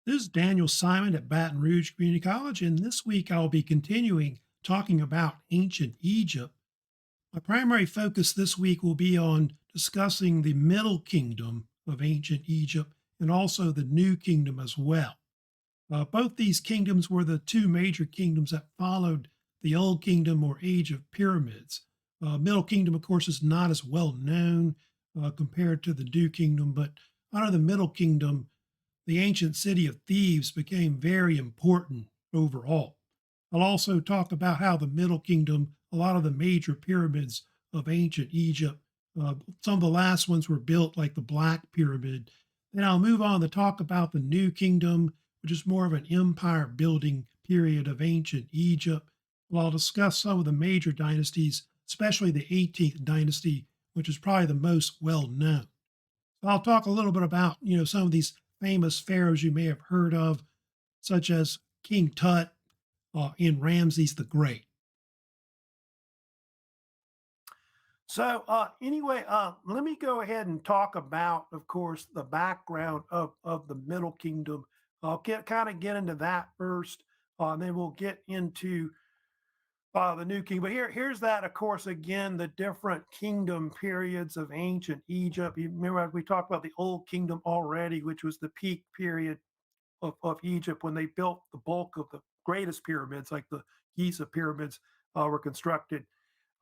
This is Daniel Simon at Baton Rouge Community College, and this week I'll be continuing talking about ancient Egypt. My primary focus this week will be on discussing the Middle Kingdom of ancient Egypt and also the New Kingdom as well. Both these kingdoms were the two major kingdoms that followed the Old Kingdom or Age of Pyramids. Middle Kingdom, of course, is not as well known compared to the New Kingdom, but under the Middle Kingdom, the ancient city of Thebes became very important overall. I'll also talk about how the Middle Kingdom, a lot of the major pyramids of ancient Egypt, some of the last ones were built like the Black Pyramid. Then I'll move on to talk about the New Kingdom, which is more of an empire building period of ancient Egypt. Well, I'll discuss some of the major dynasties, especially the 18th dynasty, which is probably the most well known. I'll talk a little bit about, some of these famous pharaohs you may have heard of, such as King Tut and Ramses the Great. So let me go ahead and talk about, of course, the background of the Middle Kingdom. I'll kind of get into that first, and then we'll get into the New King. But here's that, of course, again, the different kingdom periods of ancient Egypt. You remember we talked about the Old Kingdom already, which was the peak period of Egypt when they built the bulk of the greatest pyramids, like the Giza pyramids, were constructed.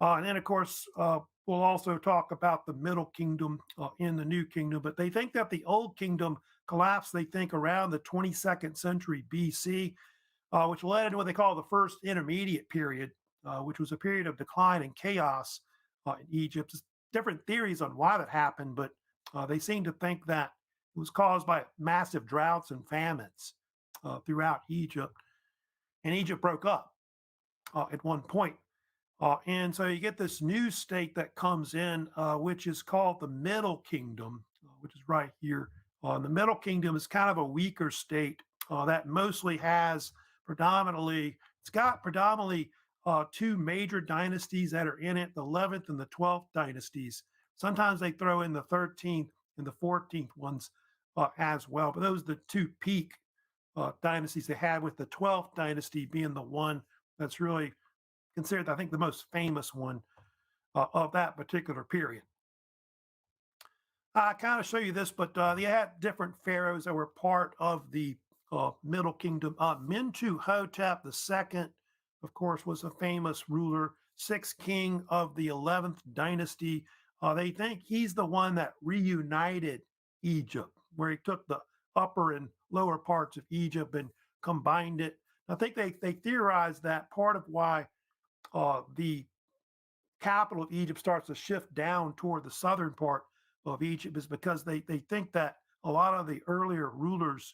And then, of course, we'll also talk about the Middle Kingdom in the New Kingdom. But they think that the Old Kingdom collapsed, they think, around the 22nd century BC, which led into what they call the First Intermediate Period, which was a period of decline and chaos in Egypt. There's different theories on why that happened, but they seem to think that it was caused by massive droughts and famines throughout Egypt. And Egypt broke up at one point. And so you get this new state that comes in, which is called the Middle Kingdom, which is right here. The Middle Kingdom is kind of a weaker state that mostly has it's got predominantly two major dynasties that are in it, the 11th and the 12th dynasties. Sometimes they throw in the 13th and the 14th ones as well. But those are the two peak dynasties they had, with the 12th dynasty being the one that's really considered, I think, the most famous one of that particular period. I kind of show you this, but they had different pharaohs that were part of the Middle Kingdom. Mentuhotep II, of course, was a famous ruler, sixth king of the 11th dynasty. They think he's the one that reunited Egypt, where he took the upper and lower parts of Egypt and combined it. I think they theorized that part of why the capital of Egypt starts to shift down toward the southern part of Egypt is because they think that a lot of the earlier rulers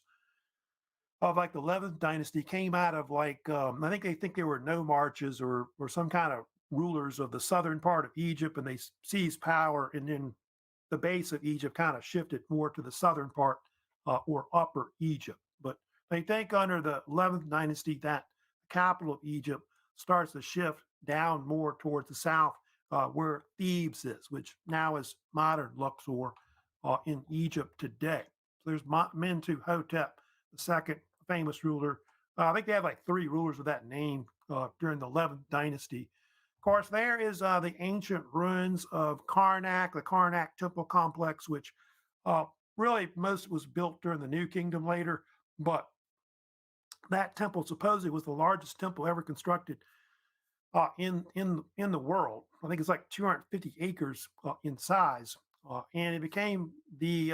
of like the 11th dynasty came out of I think they were nomarches or some kind of rulers of the southern part of Egypt, and they seized power, and then the base of Egypt kind of shifted more to the southern part or upper Egypt. But they think under the 11th dynasty that the capital of Egypt starts to shift down more towards the south, where Thebes is, which now is modern Luxor in Egypt today. So there's Mentuhotep II, famous ruler. I think they have like three rulers with that name during the 11th dynasty. Of course, there is the ancient ruins of Karnak, the Karnak temple complex, which really most was built during the New Kingdom later, but that temple supposedly was the largest temple ever constructed in the world. I think it's like 250 acres in size, and it became the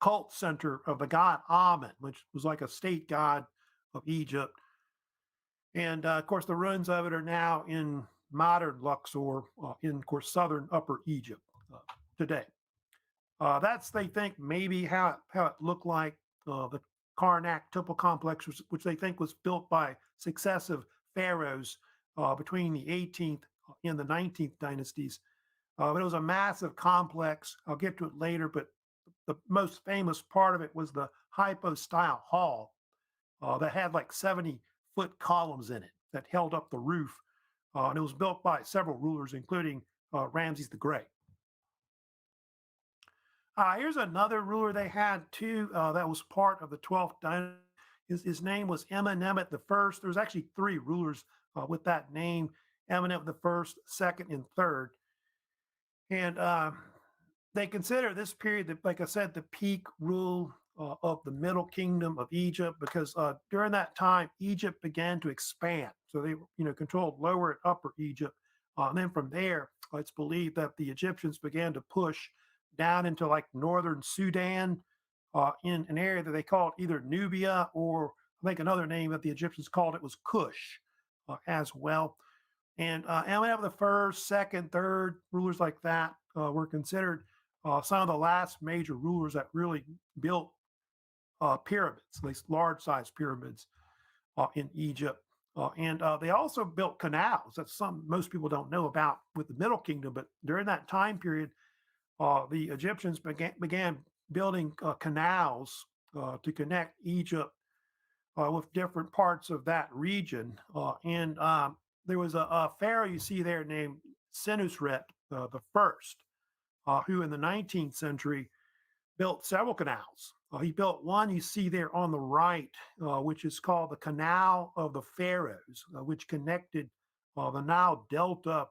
cult center of the god Amen, which was like a state god of Egypt. And of course, the ruins of it are now in modern Luxor, in of course southern Upper Egypt today. That's, they think, maybe how it looked like the Karnak temple complex, which they think was built by successive pharaohs between the 18th and the 19th dynasties. But it was a massive complex. I'll get to it later, but the most famous part of it was the hypostyle hall that had like 70-foot columns in it that held up the roof. And it was built by several rulers, including Ramses the Great. Here's another ruler they had too that was part of the 12th dynasty. His name was Amenemhet the First. There's actually three rulers with that name: Amenemhet the First, Second, and Third. And they consider this period, like I said, the peak rule of the Middle Kingdom of Egypt, because during that time Egypt began to expand. So they, controlled Lower and Upper Egypt, and then from there, it's believed that the Egyptians began to push down into like northern Sudan, in an area that they called either Nubia or I think another name that the Egyptians called it was Cush, as well. And Amenemhet the first, second, third rulers like that were considered some of the last major rulers that really built pyramids, at least large size pyramids in Egypt. And they also built canals. That's some most people don't know about with the Middle Kingdom. But during that time period, the Egyptians began building canals to connect Egypt with different parts of that region. And there was a pharaoh you see there named Senusret the first, who in the 19th century built several canals. He built one you see there on the right, which is called the Canal of the Pharaohs, which connected the Nile Delta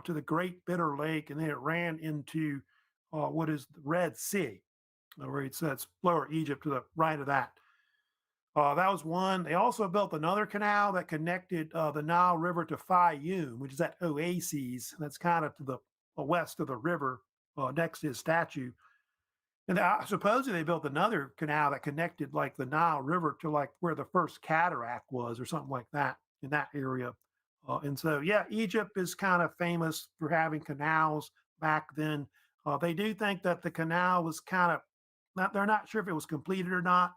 to the Great Bitter Lake, and then it ran into what is the Red Sea, where it says Lower Egypt to the right of that. That was one. They also built another canal that connected the Nile River to Fayum, which is at Oases. That's kind of to the west of the river, next to his statue. And supposedly they built another canal that connected like the Nile River to like where the first cataract was, or something like that in that area. And so, yeah, Egypt is kind of famous for having canals back then. They do think that the canal was kind of not, they're not sure if it was completed or not.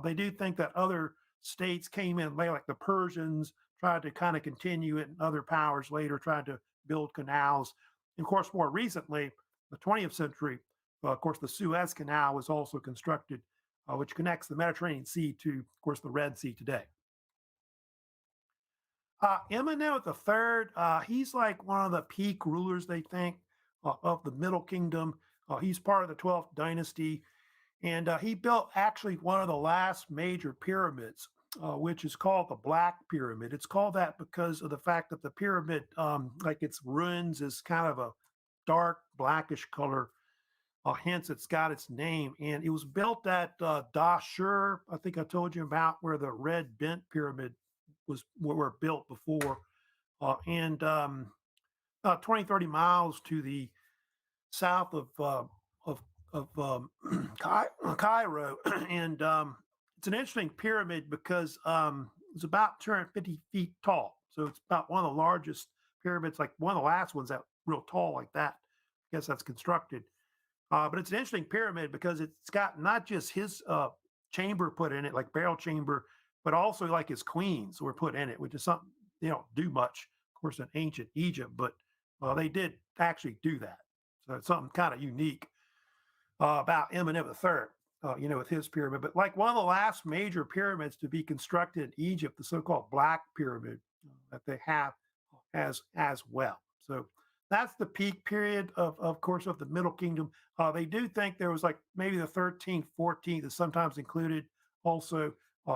They do think that other states came in later, like the Persians tried to kind of continue it, and other powers later tried to build canals. And of course, more recently, the 20th century, of course, the Suez Canal was also constructed, which connects the Mediterranean Sea to, of course, the Red Sea today. Amenemhet the Third, he's like one of the peak rulers, they think, of the Middle Kingdom. He's part of the 12th dynasty, and he built actually one of the last major pyramids, which is called the Black Pyramid. It's called that because of the fact that the pyramid, like its ruins, is kind of a dark blackish color. Hence, it's got its name. And it was built at Dashur, I think I told you about, where the Red Bent Pyramid were built before. And 20, 30 miles to the south of Cairo. And it's an interesting pyramid because it's about 250 feet tall. So it's about one of the largest pyramids, like one of the last ones that real tall like that. I guess that's constructed. But it's an interesting pyramid because it's got not just his chamber put in it, like burial chamber, but also like his queens were put in it, which is something they don't do much, of course, in ancient Egypt, but they did actually do that. So it's something kind of unique about Amenemhet III, with his pyramid. But like one of the last major pyramids to be constructed in Egypt, the so-called Black Pyramid that they have as well. So that's the peak period of course, of the Middle Kingdom. They do think there was like maybe the 13th, 14th is sometimes included also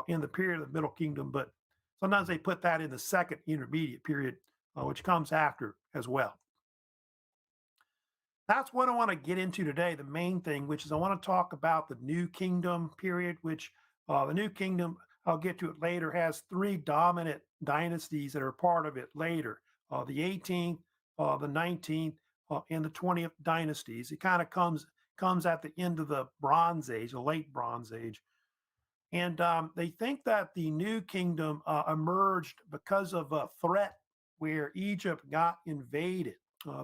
in the period of the Middle Kingdom, but sometimes they put that in the second intermediate period, which comes after as well. That's what I want to get into today. The main thing, which is I want to talk about the New Kingdom period, which the New Kingdom, I'll get to it later, has three dominant dynasties that are part of it later: the 18th, the 19th, and the 20th dynasties. It kind of comes at the end of the Bronze Age, the late Bronze Age. And they think that the New Kingdom emerged because of a threat where Egypt got invaded.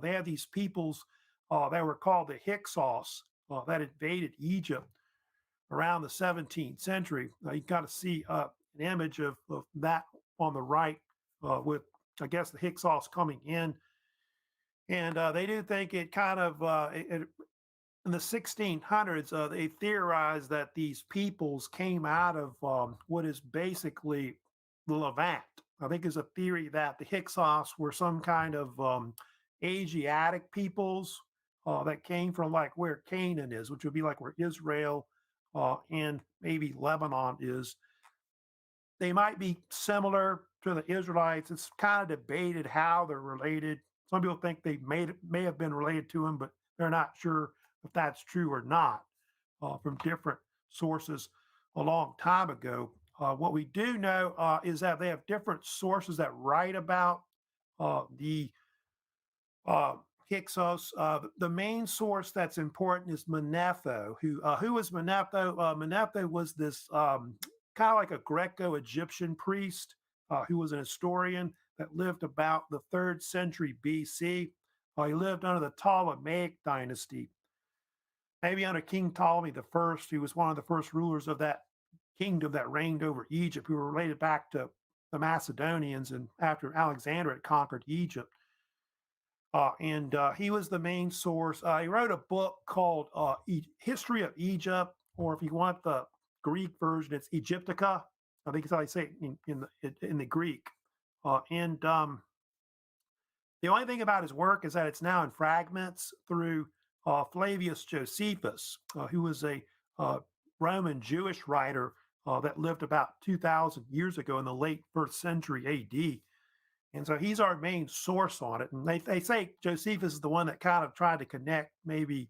They had these peoples that were called the Hyksos that invaded Egypt around the 17th century. You got to see an image of that on the right with, I guess, the Hyksos coming in. And they do think it kind of, in the 1600s, they theorized that these peoples came out of what is basically the Levant. I think there's a theory that the Hyksos were some kind of Asiatic peoples that came from like where Canaan is, which would be like where Israel and maybe Lebanon is. They might be similar to the Israelites. It's kind of debated how they're related. Some people think they may have been related to them, but they're not sure if that's true or not from different sources a long time ago. What we do know is that they have different sources that write about the uh, Hyksos. The main source that's important is Manetho. Who was Manetho? Manetho was this kind of like a Greco-Egyptian priest who was an historian that lived about the third century BC. He lived under the Ptolemaic dynasty, maybe under King Ptolemy the First, who was one of the first rulers of that kingdom that reigned over Egypt, who were related back to the Macedonians, and after Alexander had conquered Egypt. And he was the main source. He wrote a book called History of Egypt, or if you want the Greek version, it's Egyptica. I think it's how they say it in the Greek. And The only thing about his work is that it's now in fragments through Flavius Josephus, who was a uh, Roman Jewish writer that lived about 2,000 years ago in the late first century AD. And so he's our main source on it. And they say Josephus is the one that kind of tried to connect maybe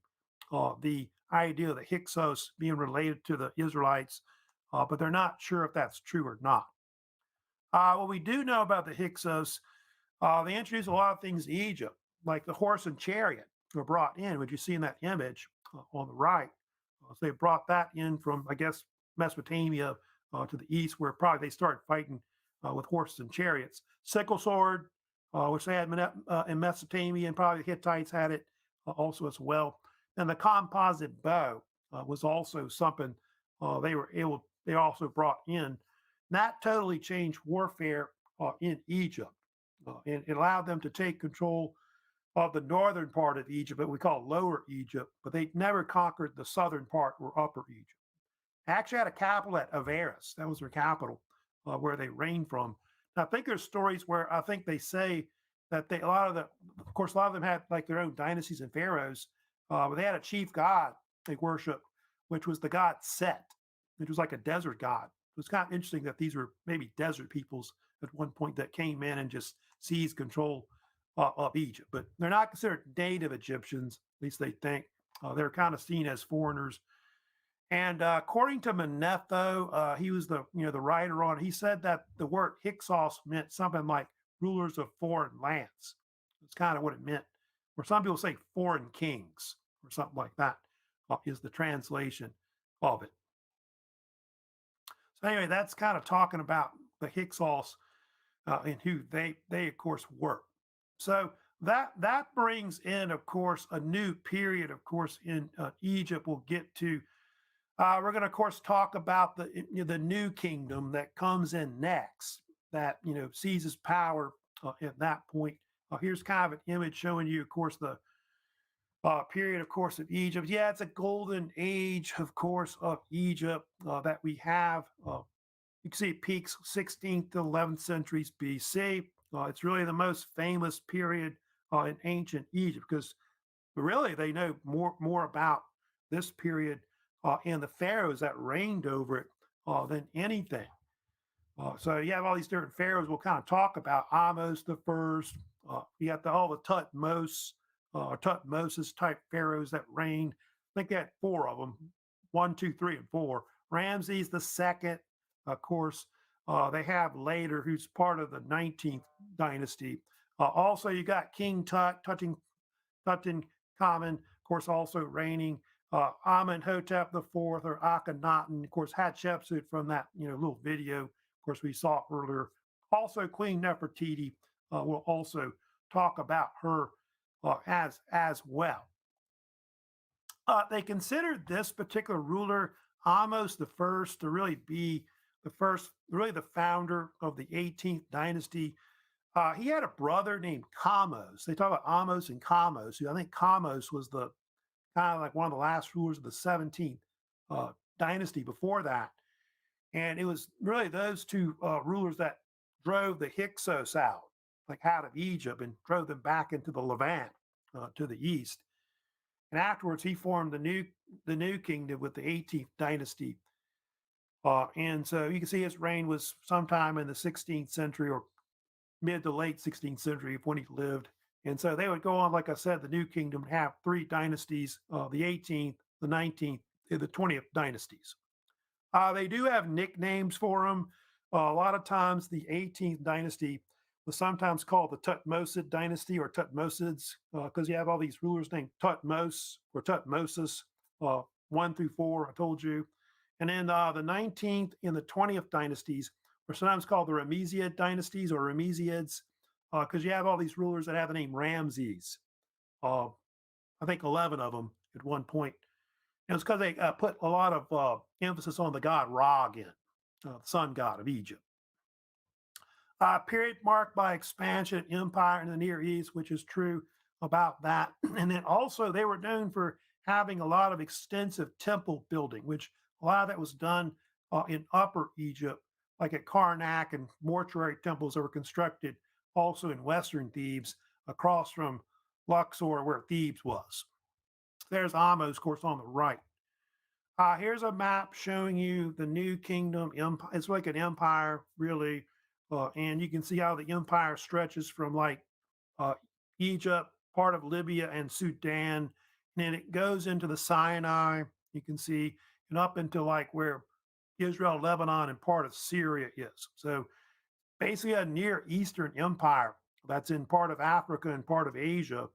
the idea of the Hyksos being related to the Israelites, but they're not sure if that's true or not. What we do know about the Hyksos, they introduced a lot of things to Egypt, like the horse and chariot were brought in, which you see in that image on the right. So they brought that in from, I guess, Mesopotamia to the east, where probably they started fighting with horses and chariots. Sickle sword, which they had in Mesopotamia, and probably the Hittites had it also as well. And the composite bow was also something they also brought in. And that totally changed warfare in Egypt. And it allowed them to take control of the northern part of Egypt, that we call Lower Egypt, but they never conquered the southern part or Upper Egypt. Actually had a capital at Avaris. That was their capital, where they reigned from. And I think there's stories where I think they say that of course, a lot of them had like their own dynasties and pharaohs, but they had a chief god they worshiped, which was the god Set, which was like a desert god. It was kind of interesting that these were maybe desert peoples at one point that came in and just seized control of Egypt. But they're not considered native Egyptians, at least they think. They're kind of seen as foreigners. And according to Manetho, he was the writer on it. He said that the word Hyksos meant something like rulers of foreign lands. That's kind of what it meant. Or some people say foreign kings or something like that is the translation of it. So anyway, that's kind of talking about the Hyksos and who they of course were. So that brings in, of course, a new period. Of course, in Egypt, we'll get to. We're going to, of course, talk about the new kingdom that comes in next. That seizes power at that point. Here's kind of an image showing you, of course, the period, of course, of Egypt. Yeah, it's a golden age, of course, of Egypt that we have. You can see it peaks 16th to 11th centuries BC. It's really the most famous period in ancient Egypt because really they know more about this period and the pharaohs that reigned over it than anything. So you have all these different pharaohs we'll kind of talk about. Ahmose the first. You got all the Tutmosis type pharaohs that reigned. I think they had four of them: one, two, three, and four. Ramses the second, of course. They have later, who's part of the 19th dynasty. Also, you got King Tutankhamun, of course, also reigning. Amenhotep the fourth, or Akhenaten, of course, Hatshepsut from that little video, of course, we saw earlier. Also, Queen Nefertiti. We'll also talk about her as well. They considered this particular ruler, Ahmose the first, to really be the first, really the founder of the 18th dynasty. He had a brother named Kamose. They talk about Ahmose and Kamose, who I think Kamose was the kind of like one of the last rulers of the 17th dynasty before that. And it was really those two rulers that drove the Hyksos out of Egypt, and drove them back into the Levant to the east. and afterwards he formed the new kingdom with the 18th dynasty. And so you can see his reign was sometime in the 16th century or mid to late 16th century when he lived. And so they would go on, like I said, the New Kingdom have three dynasties: the 18th, the 19th, and the 20th dynasties. They do have nicknames for them. A lot of times, the 18th dynasty was sometimes called the Tutmosid dynasty or Tutmosids because you have all these rulers named Tutmos or Tutmosis, uh, 1 through 4, I told you. And then the 19th and the 20th dynasties were sometimes called the Ramessid dynasties or Ramesids because you have all these rulers that have the name Ramses. Uh, I think 11 of them at one point. And it's because they put a lot of emphasis on the god Ra again, the sun god of Egypt. Period marked by expansion and empire in the Near East, which is true about that. And then also they were known for having a lot of extensive temple building, which a lot of that was done in Upper Egypt, like at Karnak, and mortuary temples that were constructed also in Western Thebes across from Luxor, where Thebes was. There's Amos, of course, on the right. Here's a map showing you the New Kingdom empire. It's like an empire, really, and you can see how the empire stretches from like uh, Egypt, part of Libya, and Sudan, and then it goes into the Sinai. You can see, and up into like where Israel, Lebanon, and part of Syria is. So basically, a Near Eastern empire that's in part of Africa and part of Asia,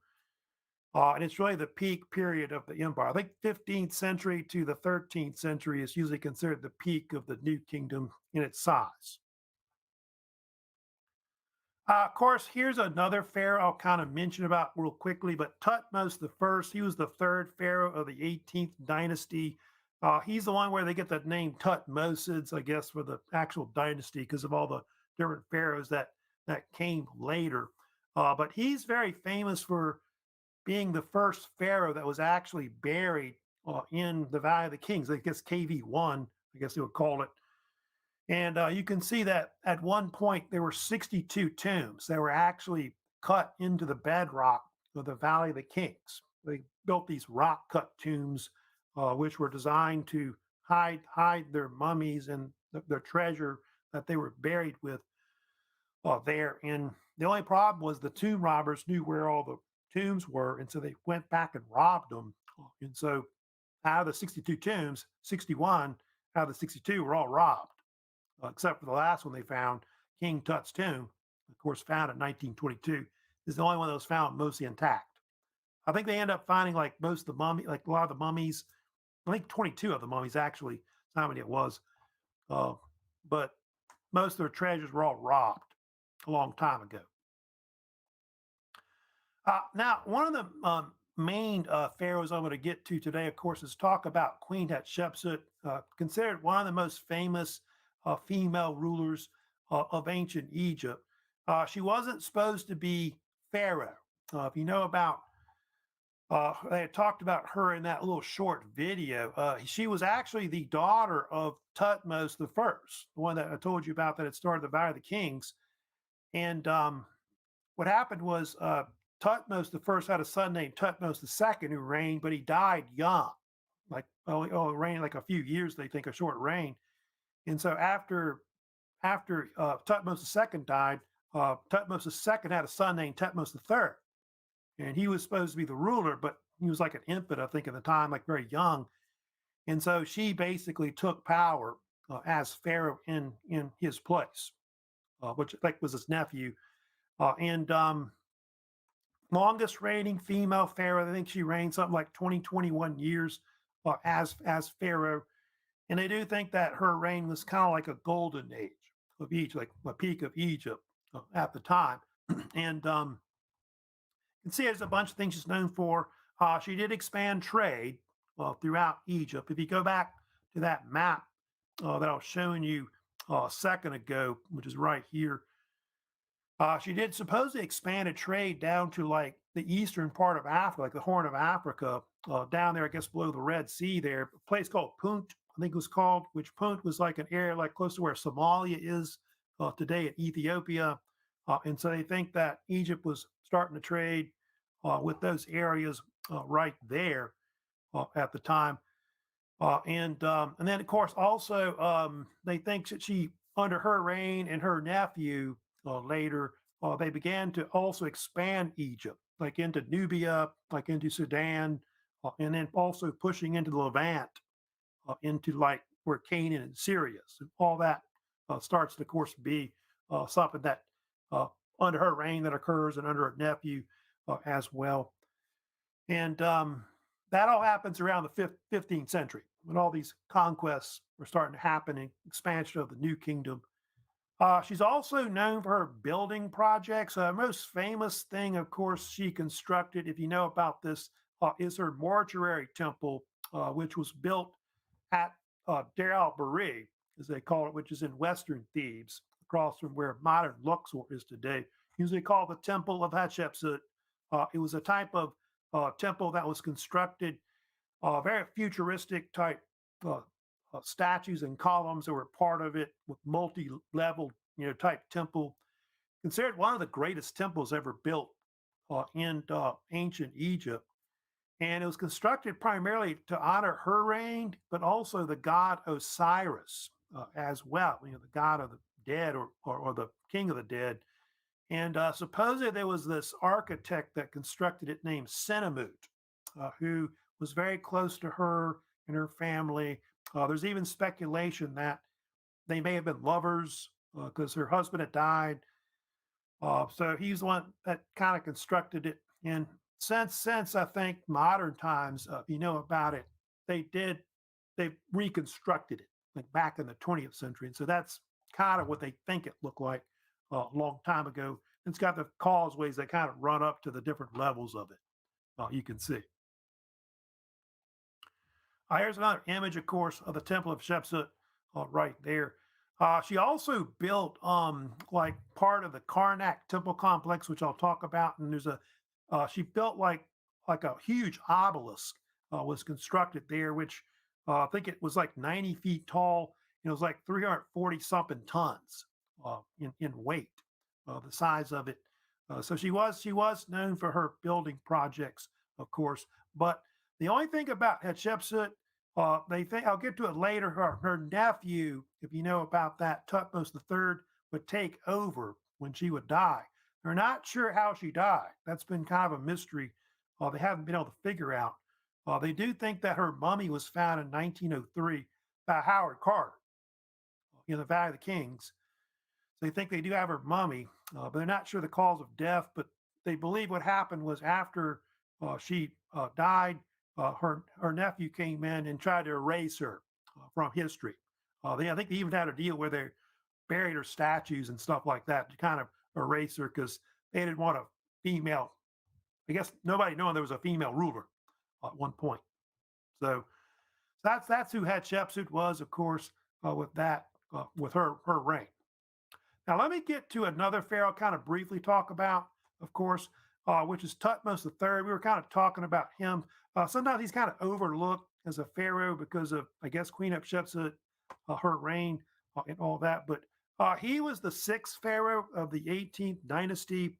and it's really the peak period of the empire. I think 15th century to the 13th century is usually considered the peak of the New Kingdom in its size. Of course, here's another pharaoh I'll kind of mention about real quickly, but Tutmos the first, he was the third pharaoh of the 18th dynasty. He's the one where they get the name Tutmosids, I guess, for the actual dynasty because of all the different pharaohs that came later. But he's very famous for being the first pharaoh that was actually buried in the Valley of the Kings. I guess KV1, I guess they would call it. And you can see that at one point there were 62 tombs that were actually cut into the bedrock of the Valley of the Kings. They built these rock cut tombs, which were designed to hide their mummies and their treasure that they were buried with there. And the only problem was the tomb robbers knew where all the tombs were, and so they went back and robbed them. And so out of the 62 tombs, 61 out of the 62 were all robbed, except for the last one they found, King Tut's tomb, of course, found in 1922, is the only one that was found mostly intact. I think they end up finding like most of the mummy, like a lot of the mummies. I think 22 of the mummies actually. That's how many it was. Uh, but most of their treasures were all robbed a long time ago. Now, one of the main pharaohs I'm going to get to today, of course, is talk about Queen Hatshepsut, considered one of the most famous female rulers of ancient Egypt. She wasn't supposed to be pharaoh. If you know about, they had talked about her in that little short video. She was actually the daughter of Tutmos the First, the one that I told you about that had started the Valley of the Kings. And what happened was Tutmos the First had a son named Tutmos the Second who reigned, but he died young, like reigned like a few years. They think a short reign. And so after Tutmos the Second died, Tutmos the Second had a son named Tutmos the Third, and he was supposed to be the ruler, but he was like an infant, I think, at the time, like very young. And so she basically took power as pharaoh in his place, which I think was his nephew. And longest reigning female pharaoh. I think she reigned something like 21 years as pharaoh. And they do think that her reign was kind of like a golden age of Egypt, like the peak of Egypt at the time. And you can see there's a bunch of things she's known for. She did expand trade throughout Egypt. If you go back to that map that I was showing you a second ago, which is right here, she did supposedly expand a trade down to like the eastern part of Africa, like the Horn of Africa, down there, I guess, below the Red Sea there, a place called Punt, I think it was called, which Punt was like an area like close to where Somalia is today in Ethiopia. And so they think that Egypt was starting to trade with those areas right there at the time. And then, of course, also they think that she, under her reign and her nephew later, they began to also expand Egypt, like into Nubia, like into Sudan, and then also pushing into the Levant, into like where Canaan and Syria. So all that starts to, of course, be something that uh, under her reign that occurs and under her nephew as well. And that all happens around the 15th century when all these conquests were starting to happen and expansion of the new kingdom. She's also known for her building projects. Most famous thing, of course, she constructed, if you know about this, is her mortuary temple, which was built at Deir al-Bahri, as they call it, which is in western Thebes, across from where modern Luxor is today. Usually called the Temple of Hatshepsut. It was a type of temple that was constructed, very futuristic type uh, statues and columns that were part of it, with multi-level, type temple. Considered one of the greatest temples ever built in ancient Egypt. And it was constructed primarily to honor her reign, but also the god Osiris as well, the god of the dead, or the king of the dead. And supposedly there was this architect that constructed it named Senamut, who was very close to her and her family. There's even speculation that they may have been lovers because her husband had died. So he's the one that kind of constructed it. And since I think modern times, if you know about it, they reconstructed it like back in the 20th century. And so that's kind of what they think it looked like a long time ago. It's got the causeways that kind of run up to the different levels of it. You can see. Here's another image, of course, of the Temple of Shepsut right there. She also built like part of the Karnak temple complex, which I'll talk about. And she built like a huge obelisk was constructed there, which I think it was like 90 feet tall. And it was like 340 something tons in weight, the size of it. So she was known for her building projects, of course. But the only thing about Hatshepsut, they think, I'll get to it later. Her nephew, if you know about that, Tutmos III, would take over when she would die. They're not sure how she died. That's been kind of a mystery. They haven't been able to figure out. They do think that her mummy was found in 1903 by Howard Carter in the Valley of the Kings. So they think they do have her mummy, but they're not sure the cause of death. But they believe what happened was after she died, her nephew came in and tried to erase her from history. I think they even had a deal where they buried her statues and stuff like that to kind of erase her because they didn't want a female. I guess nobody knowing there was a female ruler at one point. So that's who Hatshepsut was, of course, with that with her reign. Now, let me get to another pharaoh, kind of briefly talk about, of course, which is Tutmos III. We were kind of talking about him. Sometimes he's kind of overlooked as a pharaoh because of, I guess, Queen Hatshepsut, her reign, and all that. But he was the sixth pharaoh of the 18th dynasty,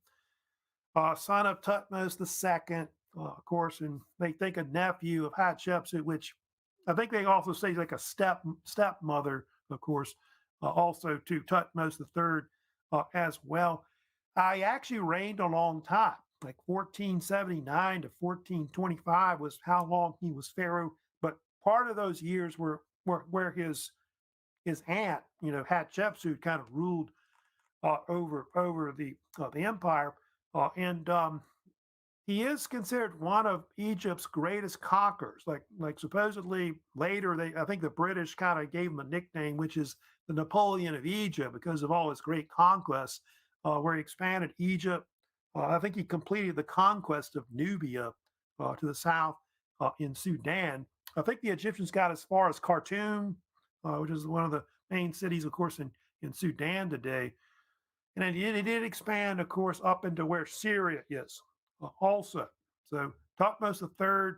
son of Tutmos II, of course, and they think a nephew of Hatshepsut, which I think they also say like a stepmother, of course, also to Tutmos III as well. He actually reigned a long time, like 1479 to 1425 was how long he was pharaoh. But part of those years were where his aunt, Hatshepsut, kind of ruled over the empire, and he is considered one of Egypt's greatest conquerors. Like supposedly later, I think the British kind of gave him a nickname, which is the Napoleon of Egypt, because of all his great conquests, where he expanded Egypt. I think he completed the conquest of Nubia to the south in Sudan. I think the Egyptians got as far as Khartoum, which is one of the main cities, of course, in Sudan today. And it did expand, of course, up into where Syria is also. So Thutmose III,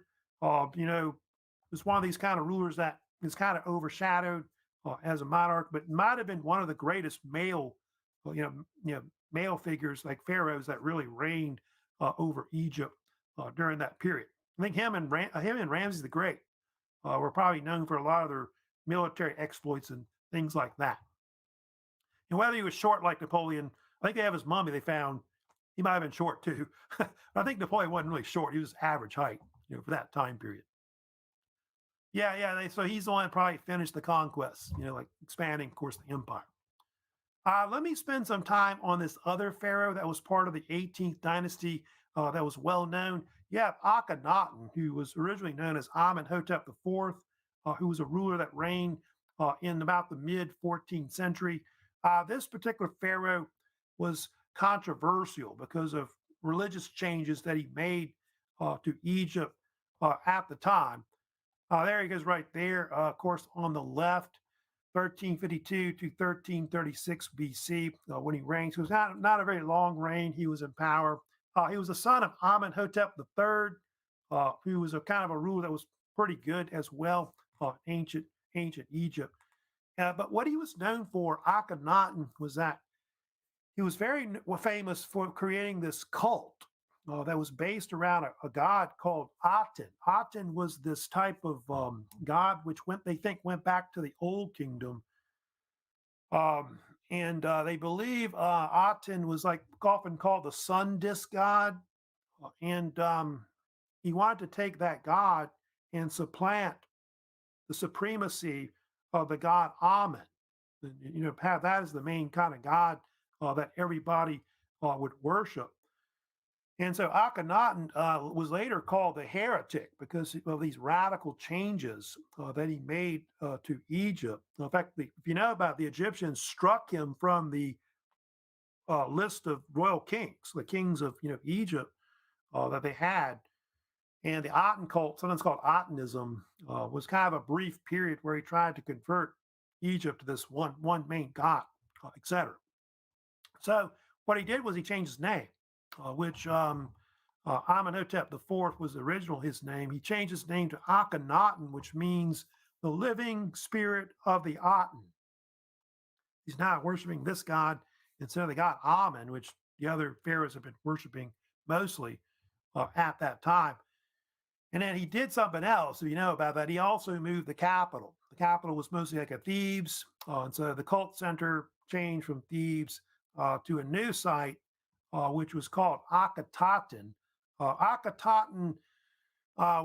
was one of these kind of rulers that is kind of overshadowed as a monarch, but might have been one of the greatest male figures like pharaohs that really reigned over Egypt during that period. I think him and Ramses the Great were probably known for a lot of their military exploits and things like that. And whether he was short like Napoleon, I think they have his mummy they found. He might have been short too. I think Napoleon wasn't really short. He was average height, for that time period. Yeah, yeah. So he's the one that probably finished the conquest, like expanding, of course, the empire. Let me spend some time on this other pharaoh that was part of the 18th dynasty that was well known. You have Akhenaten, who was originally known as Amenhotep IV, who was a ruler that reigned in about the mid 14th century. This particular pharaoh was controversial because of religious changes that he made to Egypt at the time. There he goes right there, of course, on the left. 1352 to 1336 BC when he reigned. So it was not a very long reign. He was in power. He was the son of Amenhotep III, who was a kind of a ruler that was pretty good as well, ancient Egypt. But what he was known for, Akhenaten, was that he was very famous for creating this cult that was based around a god called Aten. Aten was this type of god which they think went back to the Old Kingdom, and they believe Aten was like often called the sun disk god, and he wanted to take that god and supplant the supremacy of the god Amen. Have that as the main kind of god that everybody would worship. And so Akhenaten was later called the heretic because of these radical changes that he made to Egypt. In fact, if you know about the Egyptians, struck him from the list of royal kings, the kings of Egypt that they had. And the Aten cult, sometimes called Atenism, was kind of a brief period where he tried to convert Egypt to this one main god, etc. So what he did was he changed his name, which Amenhotep IV was original his name. He changed his name to Akhenaten, which means the living spirit of the Aten. He's now worshiping this god instead of the god Amen, which the other pharaohs have been worshiping mostly at that time. And then he did something else, if you know about that. He also moved the capital. The capital was mostly like a Thebes. And so the cult center changed from Thebes to a new site, which was called Akhetaten. Akhetaten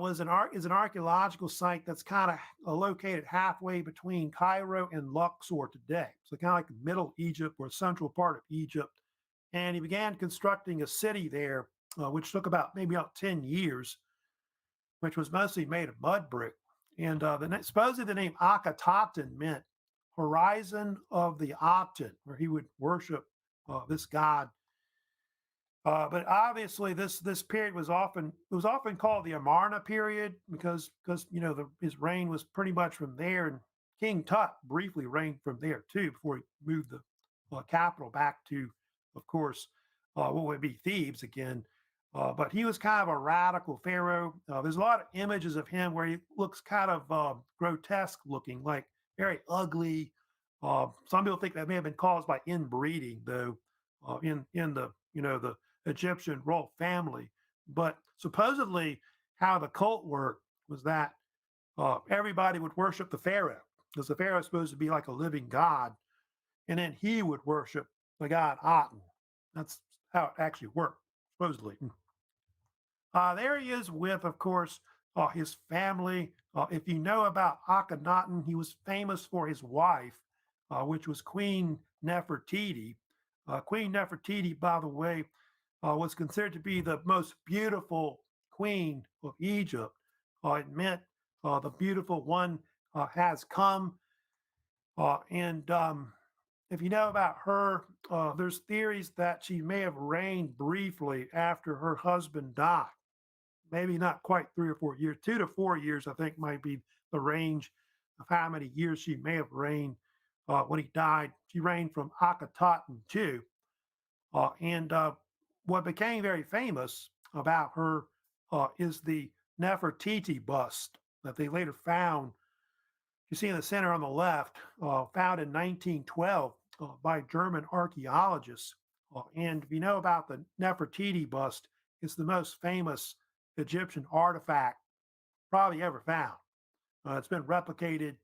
is an archaeological site that's kind of located halfway between Cairo and Luxor today. So kind of like the Middle Egypt or central part of Egypt. And he began constructing a city there, which took maybe about 10 years, which was mostly made of mud brick. And supposedly the name Akhetaten meant horizon of the Aten, where he would worship this god. But obviously, this period was often called the Amarna period because his reign was pretty much from there, and King Tut briefly reigned from there too before he moved the capital back to, of course, what would be Thebes again. But he was kind of a radical pharaoh. There's a lot of images of him where he looks kind of grotesque looking, like very ugly. Some people think that may have been caused by inbreeding, though, in the Egyptian royal family. But supposedly, how the cult worked was that everybody would worship the pharaoh because the pharaoh is supposed to be like a living god, and then he would worship the god Aten. That's how it actually worked, supposedly. There he is with, of course, his family. If you know about Akhenaten, he was famous for his wife, which was Queen Nefertiti. Queen Nefertiti, by the way, was considered to be the most beautiful queen of Egypt. It meant the beautiful one has come. And if you know about her, there's theories that she may have reigned briefly after her husband died. Maybe not quite 3 or 4 years, 2 to 4 years, I think might be the range of how many years she may have reigned when he died. She reigned from Akhenaten too. And what became very famous about her is the Nefertiti bust that they later found. You see in the center on the left, found in 1912 by German archaeologists. And if you know about the Nefertiti bust, it's the most famous Egyptian artifact probably ever found. It's been replicated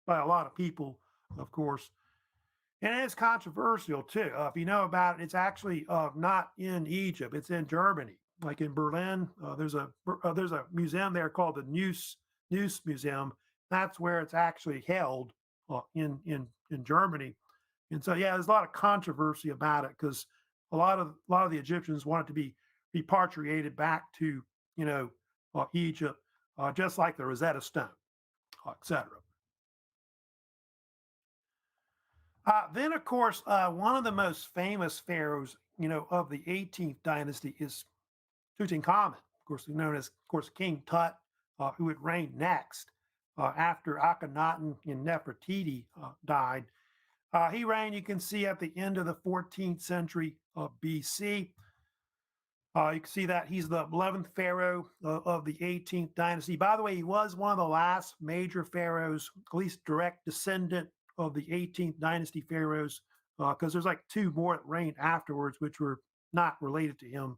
by a lot of people, of course, and it's controversial too. If you know about it, it's actually not in Egypt; it's in Germany, like in Berlin. There's a museum there called the Neuss Museum. That's where it's actually held in Germany. And so, yeah, there's a lot of controversy about it because a lot of the Egyptians wanted to be repatriated back to you know Egypt, just like the Rosetta Stone, etc. Then, of course, one of the most famous pharaohs, of the 18th dynasty is Tutankhamun, of course, known as, of course, King Tut, who would reign next after Akhenaten and Nefertiti died. He reigned, you can see, at the end of the 14th century BC. You can see that he's the 11th pharaoh of the 18th dynasty. By the way, he was one of the last major pharaohs, at least direct descendant of the 18th dynasty pharaohs, because there's like two more that reigned afterwards, which were not related to him.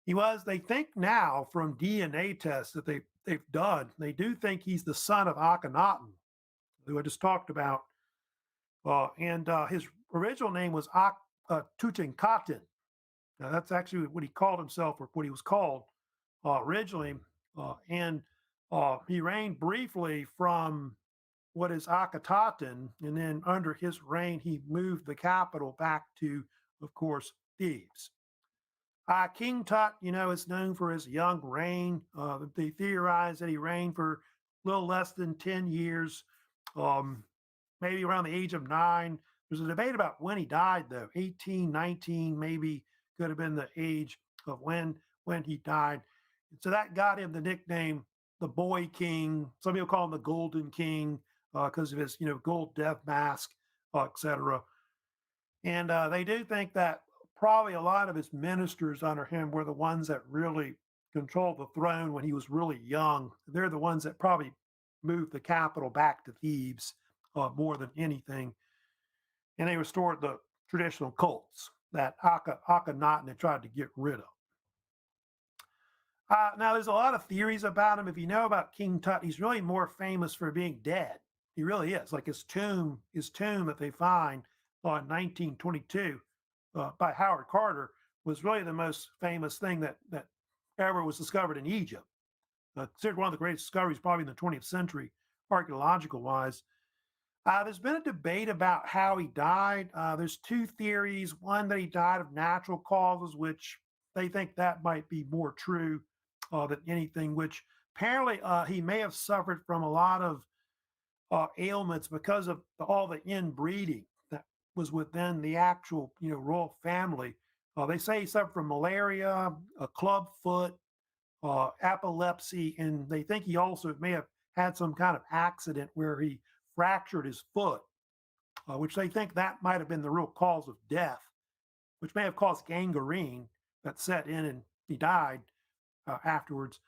He was, they think now from DNA tests that they've done, they do think he's the son of Akhenaten, who I just talked about. And his original name was Tutankhaten. Now, that's actually what he called himself, or what he was called originally. And he reigned briefly from what is Akhetaten, and then under his reign, he moved the capital back to, of course, Thebes. King Tut, is known for his young reign. They theorize that he reigned for a little less than 10 years, um, maybe around the age of 9. There's a debate about when he died, though. 18, 19, maybe could have been the age of when he died. And so that got him the nickname the Boy King. Some people call him the Golden King because of his, gold death mask, etc. And they do think that probably a lot of his ministers under him were the ones that really controlled the throne when he was really young. They're the ones that probably moved the capital back to Thebes more than anything. And they restored the traditional cults that Akhenaten had tried to get rid of. Now, there's a lot of theories about him. If you know about King Tut, he's really more famous for being dead. He really is. Like his tomb that they find in 1922 by Howard Carter was really the most famous thing that ever was discovered in Egypt. Considered one of the greatest discoveries probably in the 20th century, archaeological wise. There's been a debate about how he died. There's two theories. One, that he died of natural causes, which they think that might be more true than anything, which apparently he may have suffered from a lot of ailments because of all the inbreeding that was within the actual, royal family. They say he suffered from malaria, a club foot, epilepsy, and they think he also may have had some kind of accident where he fractured his foot, which they think that might have been the real cause of death, which may have caused gangrene that set in and he died afterwards.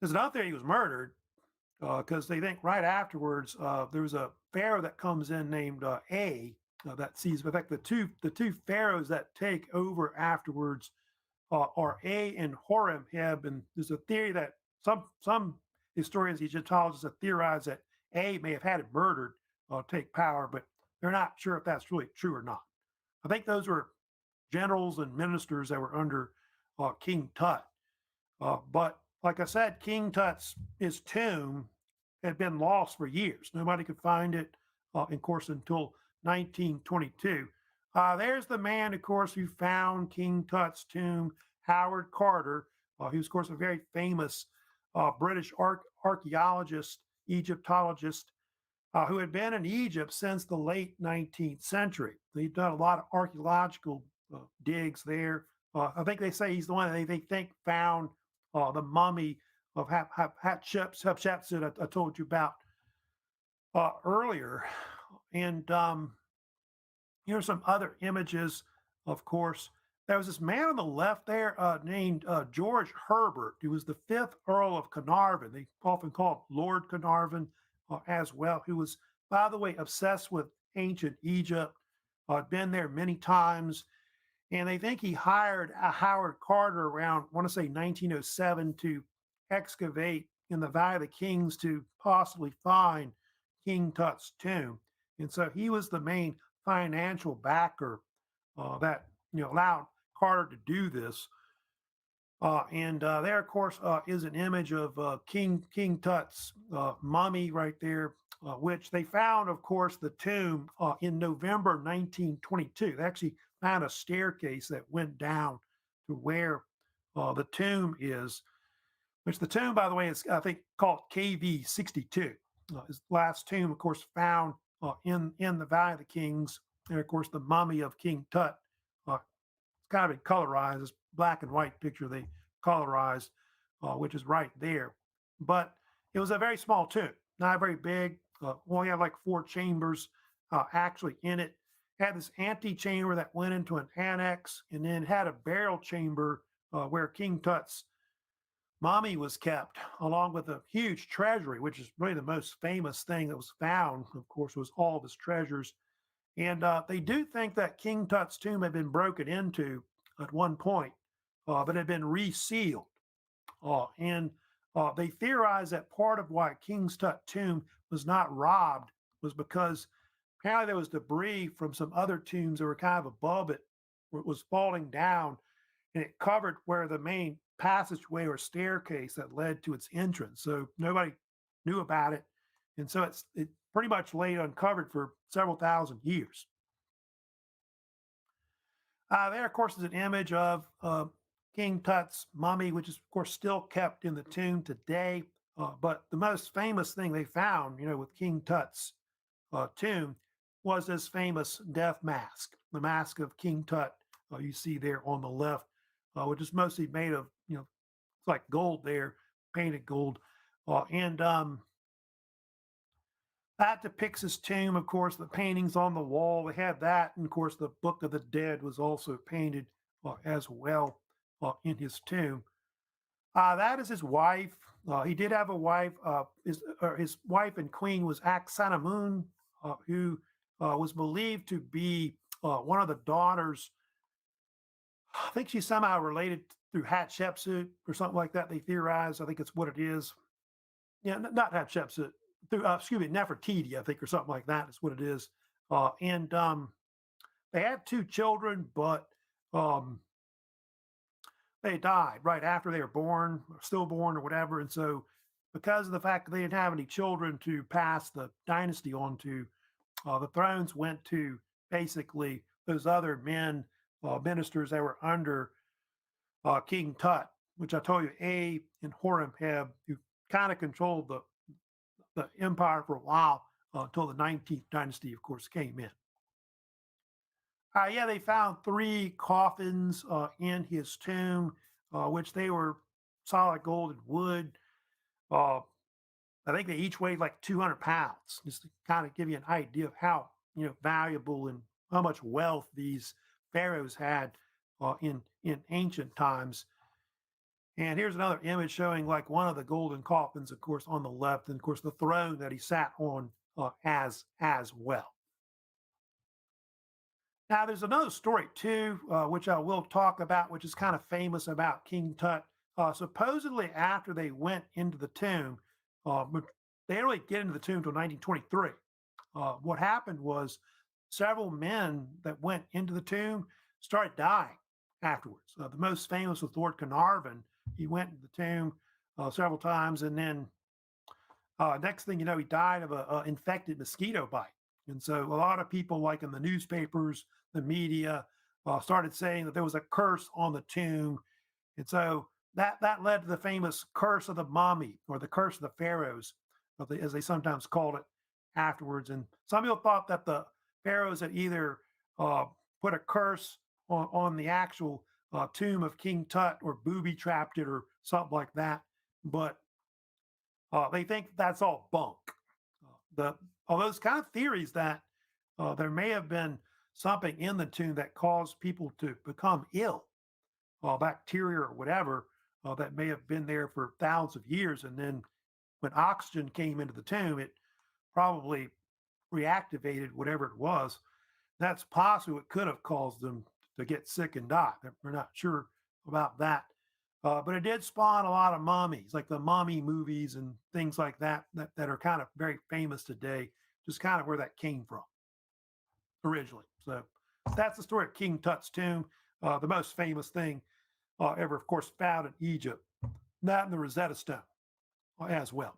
There's another theory he was murdered because they think right afterwards there was a pharaoh that comes in named that sees. In fact, the two pharaohs that take over afterwards are and Horemheb, and there's a theory that some historians, Egyptologists, have theorized that may have had it murdered, take power, but they're not sure if that's really true or not. I think those were generals and ministers that were under King Tut. But like I said, King Tut's his tomb had been lost for years. Nobody could find it, of course, until 1922. There's the man, of course, who found King Tut's tomb, Howard Carter. He was, of course, a very famous British archaeologist, Egyptologist, who had been in Egypt since the late 19th century. He'd done a lot of archaeological digs there. I think they say he's the one that they think found the mummy of Hatshepsut I told you about earlier. And here's some other images, of course. There was this man on the left there named George Herbert, who was the fifth Earl of Carnarvon. They often call him Lord Carnarvon as well, who was, by the way, obsessed with ancient Egypt, been there many times. And they think he hired a Howard Carter around, I want to say 1907, to excavate in the Valley of the Kings to possibly find King Tut's tomb. And so he was the main financial backer that allowed Carter to do this. And there, of course, is an image of King Tut's mummy right there, which they found, of course, the tomb in November 1922. They actually found a staircase that went down to where the tomb is, which the tomb, by the way, is I think called KV 62. His last tomb, of course, found in the Valley of the Kings, and of course, the mummy of King Tut kind of been colorized. This black and white picture they colorized, which is right there. But it was a very small tomb, not very big. Only had like four chambers actually in it. Had this antechamber that went into an annex, and then had a burial chamber where King Tut's mommy was kept, along with a huge treasury, which is really the most famous thing that was found. Of course, was all of his treasures, and they do think that King Tut's tomb had been broken into at one point, but had been resealed. And they theorize that part of why King Tut's tomb was not robbed was because apparently there was debris from some other tombs that were kind of above it, where it was falling down, and it covered where the main passageway or staircase that led to its entrance. So nobody knew about it, and so it pretty much lay uncovered for several thousand years. There, of course, is an image of King Tut's mummy, which is, of course, still kept in the tomb today. But the most famous thing they found, with King Tut's tomb was this famous death mask, the mask of King Tut. You see there on the left, which is mostly made of, it's like gold there, painted gold. And that depicts his tomb. Of course, the paintings on the wall, they had that. And of course, the Book of the Dead was also painted as well in his tomb. That is his wife. He did have a wife. His wife and queen was Aksanamun, who was believed to be one of the daughters. I think she's somehow related through Hatshepsut or something like that. They theorize. I think it's what it is. Yeah, not Hatshepsut. Through excuse me, Nefertiti, I think, or something like that is what it is. And they had two children, but um, they died right after they were born, or stillborn, or whatever. And so, because of the fact that they didn't have any children to pass the dynasty on to, the thrones went to basically those other men, ministers that were under King Tut, which I told you, A and Horemheb, who kind of controlled the empire for a while until the 19th dynasty, of course, came in. Yeah, they found three coffins in his tomb, which they were solid gold and wood. Uh, I think they each weighed like 200 pounds, just to kind of give you an idea of how valuable and how much wealth these pharaohs had in ancient times. And here's another image showing like one of the golden coffins, of course, on the left, and of course the throne that he sat on as well. Now, there's another story too, which I will talk about, which is kind of famous about King Tut. Supposedly, after they went into the tomb, but they didn't really get into the tomb until 1923. What happened was several men that went into the tomb started dying afterwards. The most famous was Lord Carnarvon. He went into the tomb several times, and then next thing you know, he died of a infected mosquito bite. And so a lot of people, like in the newspapers, the media, started saying that there was a curse on the tomb. And so that led to the famous curse of the mummy, or the curse of the pharaohs, as they sometimes called it afterwards. And some people thought that the pharaohs had either put a curse on the actual tomb of King Tut, or booby trapped it, or something like that. But they think that's all bunk. The all those kind of theories that there may have been something in the tomb that caused people to become ill, bacteria or whatever, that may have been there for thousands of years, and then when oxygen came into the tomb, it probably reactivated whatever it was. That's possible. It could have caused them to get sick and die. We're not sure about that. But it did spawn a lot of mummies, like the mummy movies and things like that are kind of very famous today, just kind of where that came from originally. So that's the story of King Tut's tomb, the most famous thing ever, of course, found in Egypt. That and the Rosetta Stone as well.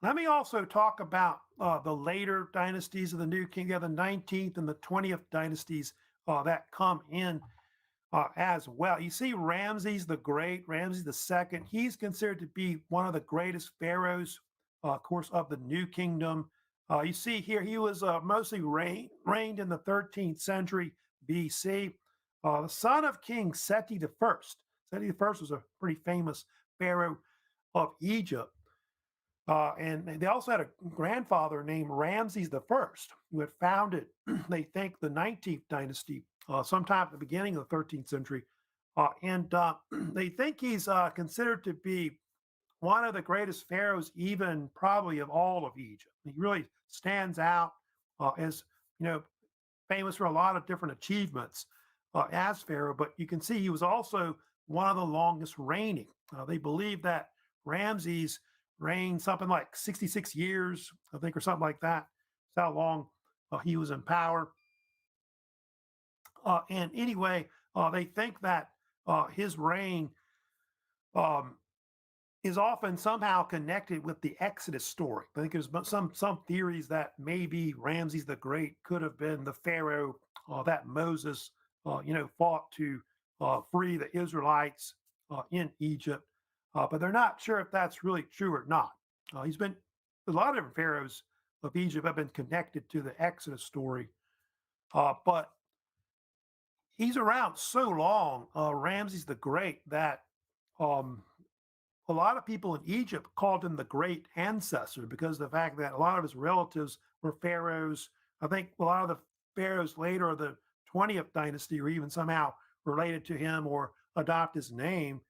Let me also talk about the later dynasties of the New King. You have the 19th and the 20th dynasties that come in as well. You see Ramses the Great, Ramses the Second. He's considered to be one of the greatest pharaohs, of course, of the New Kingdom. You see here, he was mostly reigned in the 13th century BC. The son of King Seti the First. Seti the First was a pretty famous pharaoh of Egypt. And they also had a grandfather named Ramses the First, who had founded, they think, the 19th dynasty sometime at the beginning of the 13th century. And they think he's considered to be one of the greatest pharaohs, even probably of all of Egypt. He really stands out as, you know, famous for a lot of different achievements as pharaoh. But you can see he was also one of the longest reigning. They believe that Ramses reigned something like 66 years, I think, or something like that. That's how long he was in power. And anyway, they think that his reign um, is often somehow connected with the Exodus story. I think there's some theories that maybe Ramses the Great could have been the pharaoh that Moses, fought to free the Israelites in Egypt, but they're not sure if that's really true or not. He's been a lot of different pharaohs of Egypt have been connected to the Exodus story, but he's around so long, Ramses the Great, that um, a lot of people in Egypt called him the great ancestor because of the fact that a lot of his relatives were pharaohs. I think a lot of the pharaohs later of the 20th dynasty are even somehow related to him or adopt his name.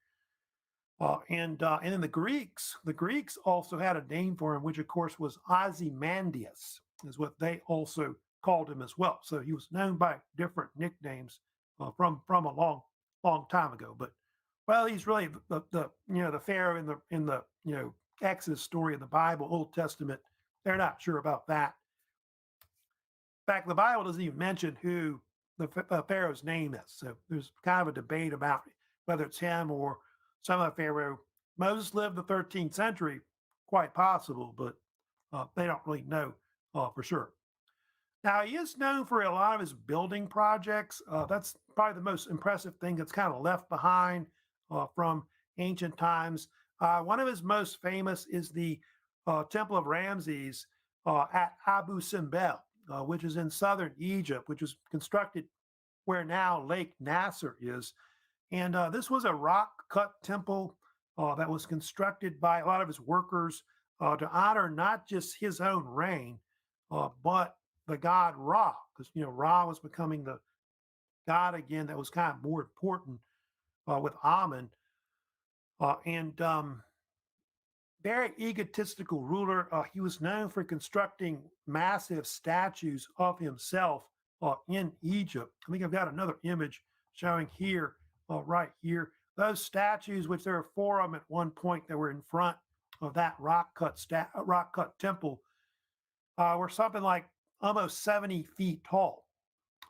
And then the Greeks also had a name for him, which of course was Ozymandias, is what they also called him as well. So he was known by different nicknames from a long time ago. But well, he's really the pharaoh in the Exodus story of the Bible, Old Testament. They're not sure about that. In fact, the Bible doesn't even mention who the pharaoh's name is. So there's kind of a debate about whether it's him or some other pharaoh. Moses lived the 13th century, quite possible, but they don't really know for sure. Now, he is known for a lot of his building projects. That's probably the most impressive thing that's kind of left behind from ancient times. One of his most famous is the Temple of Ramses at Abu Simbel, which is in southern Egypt, which was constructed where now Lake Nasser is. And this was a rock cut temple that was constructed by a lot of his workers to honor not just his own reign, but the god Ra, because Ra was becoming the god again that was kind of more important with Amun, and very egotistical ruler. He was known for constructing massive statues of himself in Egypt. I think I've got another image showing here, right here. Those statues, which there were four of them at one point that were in front of that rock cut temple, were something like almost 70 feet tall.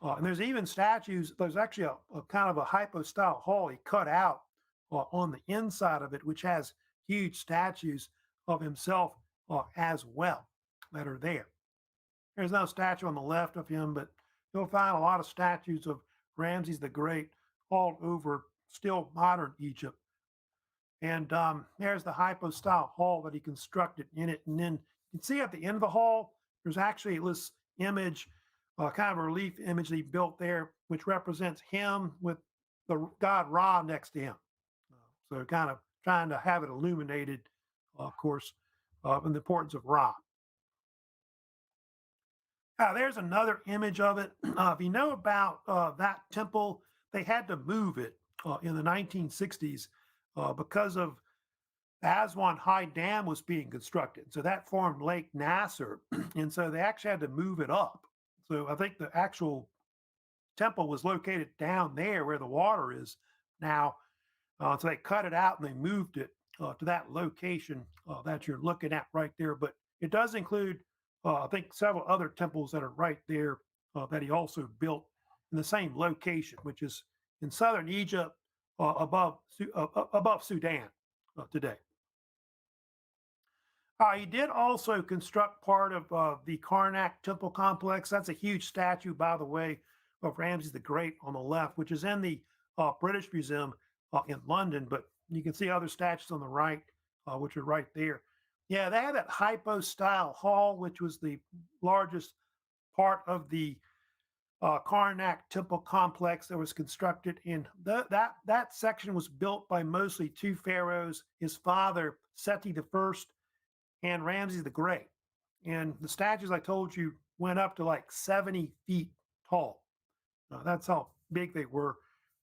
And there's even statues. There's actually a kind of a hypostyle hall he cut out on the inside of it, which has huge statues of himself as well that are there. There's no statue on the left of him, but you'll find a lot of statues of Ramses the Great all over still modern Egypt. And there's the hypostyle hall that he constructed in it. And then you can see at the end of the hall, there's actually this image, kind of a relief image that he built there, which represents him with the god Ra next to him. So kind of trying to have it illuminated, of course, and the importance of Ra. There's another image of it. If you know about that temple, they had to move it in the 1960s because of Aswan High Dam was being constructed. So that formed Lake Nasser. And so they actually had to move it up. So I think the actual temple was located down there where the water is now. So they cut it out and they moved it to that location that you're looking at right there. But it does include, I think, several other temples that are right there that he also built in the same location, which is in southern Egypt, above Sudan today. He did also construct part of the Karnak Temple complex. That's a huge statue, by the way, of Ramses the Great on the left, which is in the British Museum in London. But you can see other statues on the right, which are right there. Yeah, they had that hypo-style hall, which was the largest part of the Karnak Temple complex that was constructed. In that section was built by mostly two pharaohs, his father Seti the First and Ramses the Great. And the statues I told you went up to like 70 feet tall. That's how big they were.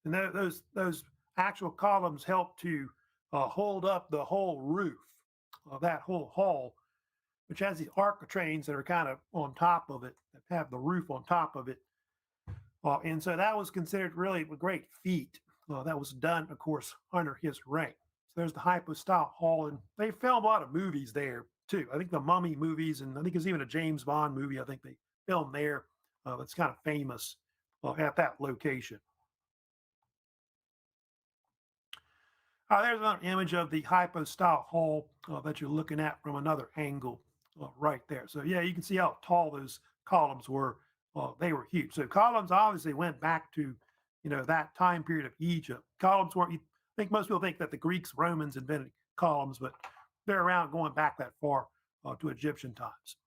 And those actual columns helped to hold up the whole roof of that whole hall, which has these architraves that are kind of on top of it, that have the roof on top of it. And so that was considered really a great feat. That was done, of course, under his reign. So there's the hypostyle hall, and they filmed a lot of movies there too. I think the Mummy movies, and I think there's even a James Bond movie. I think they filmed there. That's kind of famous at that location. There's another image of the hypostyle hall that you're looking at from another angle right there. So yeah, you can see how tall those columns were. They were huge. So columns obviously went back to, that time period of Egypt. Columns weren't. I think most people think that the Greeks, Romans invented columns, but they're around going back that far to Egyptian times.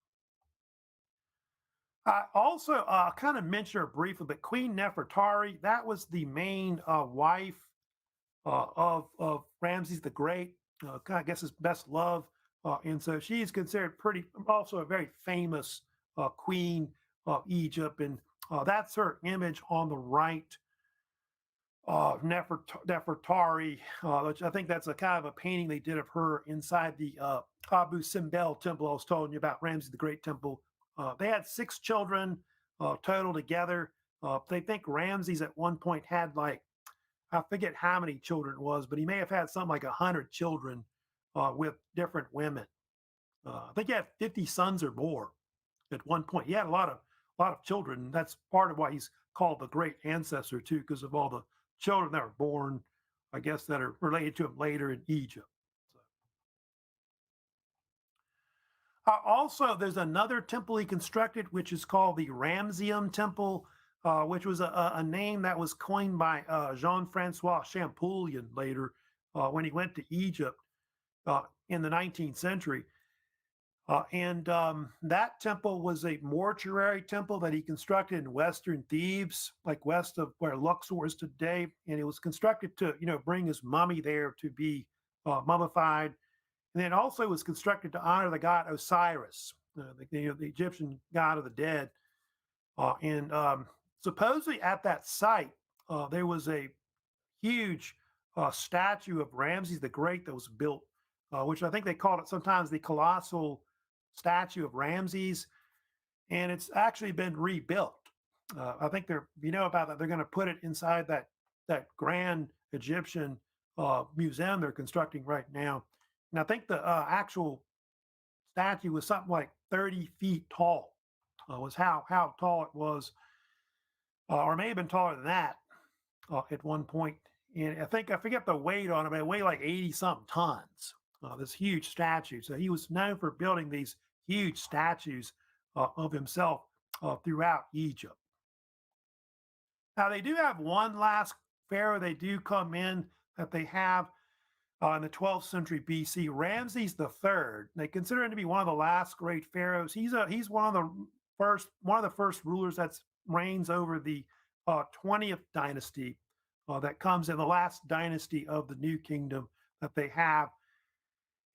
I also kind of mentioned her briefly, but Queen Nefertari, that was the main wife of Ramses the Great, I guess his best love. And so she's considered also a very famous queen of Egypt. And that's her image on the right, Nefertari, which I think that's a kind of a painting they did of her inside the Abu Simbel temple I was telling you about, Ramses the Great temple. They had 6 children total together. They think Ramses at one point had like, I forget how many children it was, but he may have had something like 100 children with different women. I think he had 50 sons or more at one point. He had a lot of children. And that's part of why he's called the great ancestor too, because of all the children that were born, I guess, that are related to him later in Egypt. Also, there's another temple he constructed, which is called the Ramesseum Temple, which was a name that was coined by Jean-Francois Champollion later when he went to Egypt in the 19th century. And that temple was a mortuary temple that he constructed in western Thebes, like west of where Luxor is today. And it was constructed to, bring his mummy there to be mummified. And then also was constructed to honor the god Osiris, the Egyptian god of the dead. And supposedly at that site, there was a huge statue of Ramses the Great that was built, which I think they called it sometimes the colossal statue of Ramses. And it's actually been rebuilt. I think about that, they're going to put it inside that grand Egyptian museum they're constructing right now. And I think the actual statue was something like 30 feet tall, was how tall it was, or it may have been taller than that at one point. And I forget the weight on it, but it weighed like 80 something tons, this huge statue. So he was known for building these huge statues of himself throughout Egypt. Now, they do have one last pharaoh they do come in that they have in the 12th century BC, Ramses the Third. They consider him to be one of the last great pharaohs. He's one of the first rulers that reigns over the 20th dynasty that comes in the last dynasty of the New Kingdom that they have.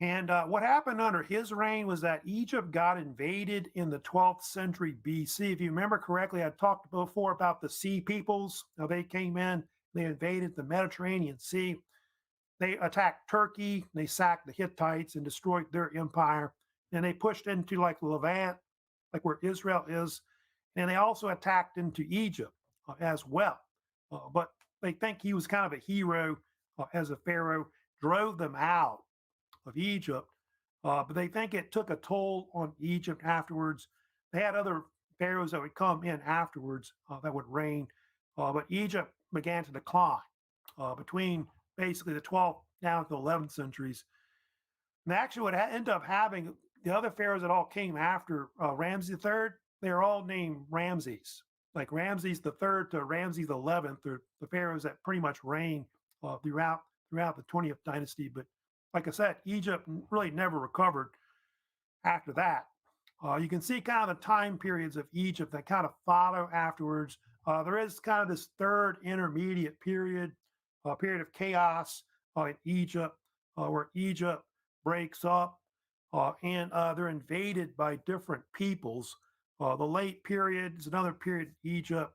And what happened under his reign was that Egypt got invaded in the 12th century BC. If you remember correctly, I talked before about the Sea Peoples. They came in, they invaded the Mediterranean Sea. They attacked Turkey, they sacked the Hittites and destroyed their empire. And they pushed into like Levant, like where Israel is. And they also attacked into Egypt. as well. But they think he was kind of a hero as a pharaoh, drove them out of Egypt. But they think it took a toll on Egypt afterwards. They had other pharaohs that would come in afterwards that would reign, but Egypt began to decline between basically the 12th down to the 11th centuries. And actually, what end up having the other pharaohs that all came after Ramses III, they're all named Ramses. Like Ramses the third to Ramses the 11th are the pharaohs that pretty much reigned throughout the 20th dynasty. But like I said, Egypt really never recovered after that. You can see kind of the time periods of Egypt that kind of follow afterwards. There is kind of this third intermediate period, a period of chaos in Egypt, where Egypt breaks up and they're invaded by different peoples. The late period is another period in Egypt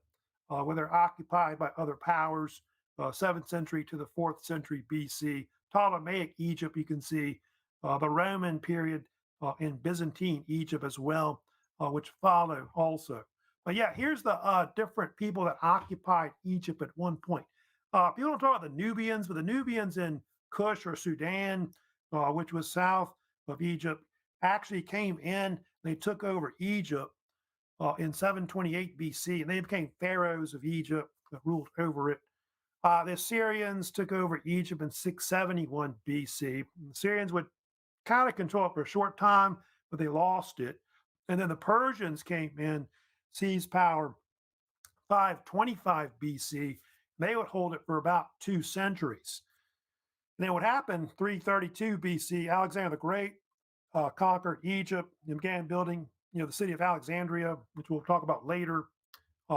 where they're occupied by other powers, 7th century to the 4th century BC. Ptolemaic Egypt, you can see the Roman period in Byzantine Egypt as well, which follow also. But yeah, here's the different people that occupied Egypt at one point. People don't talk about the Nubians, but the Nubians in Kush or Sudan, which was south of Egypt, actually came in. They took over Egypt in 728 BC, and they became pharaohs of Egypt that ruled over it. The Assyrians took over Egypt in 671 BC. The Assyrians would kind of control it for a short time, but they lost it. And then the Persians came in, seized power 525 BC. They would hold it for about 2 centuries. And then what happened, 332 BC, Alexander the Great conquered Egypt and began building, the city of Alexandria, which we'll talk about later.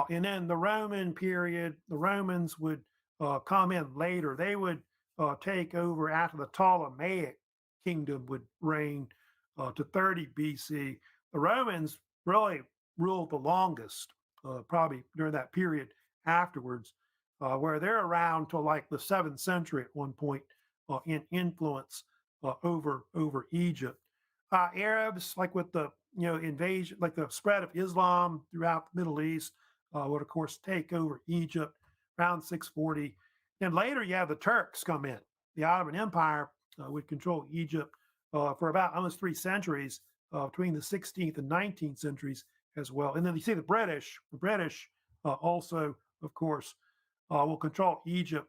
And then the Roman period, the Romans would come in later. They would take over after the Ptolemaic kingdom would reign to 30 BC. The Romans really ruled the longest, probably during that period afterwards, where they're around till like the 7th century at one point in influence over Egypt. Arabs, like with the invasion, like the spread of Islam throughout the Middle East, would of course take over Egypt around 640. And later, you have the Turks come in. The Ottoman Empire would control Egypt for about almost 3 centuries, between the 16th and 19th centuries as well. And then you see the British. The British also, of course, will control Egypt,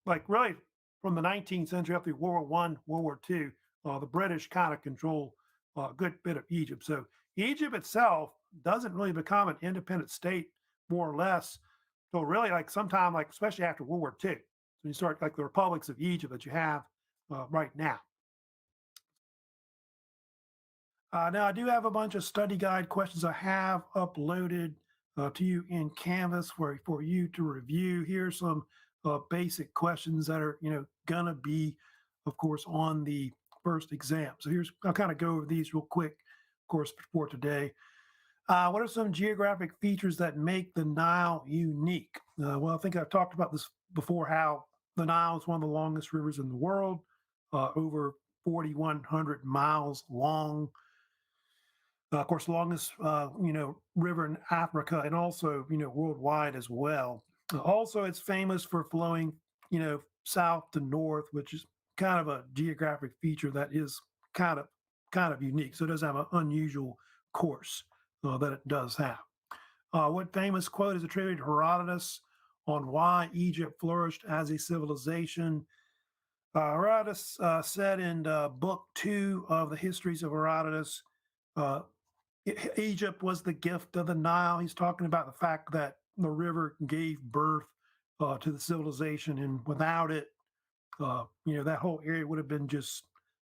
like really from the 19th century up through World War I, World War II. The British kind of control a good bit of Egypt. So Egypt itself doesn't really become an independent state, more or less, so really like sometime like especially after World War II. So you start like the republics of Egypt that you have right now. Now, I do have a bunch of study guide questions I have uploaded to you in Canvas for you to review. Here's some basic questions that are, gonna be, of course, on the first exam. So I'll kind of go over these real quick, of course, for today. What are some geographic features that make the Nile unique? Well, I think I've talked about this before, how the Nile is one of the longest rivers in the world, over 4,100 miles long. Of course, longest river in Africa and also worldwide as well. Also, it's famous for flowing south to north, which is kind of a geographic feature that is kind of unique. So it does have an unusual course that it does have. What famous quote is attributed to Herodotus on why Egypt flourished as a civilization? Herodotus said in book 2 of the Histories of Herodotus, uh, Egypt was the gift of the Nile. He's talking about the fact that the river gave birth to the civilization, and without it, that whole area would have been just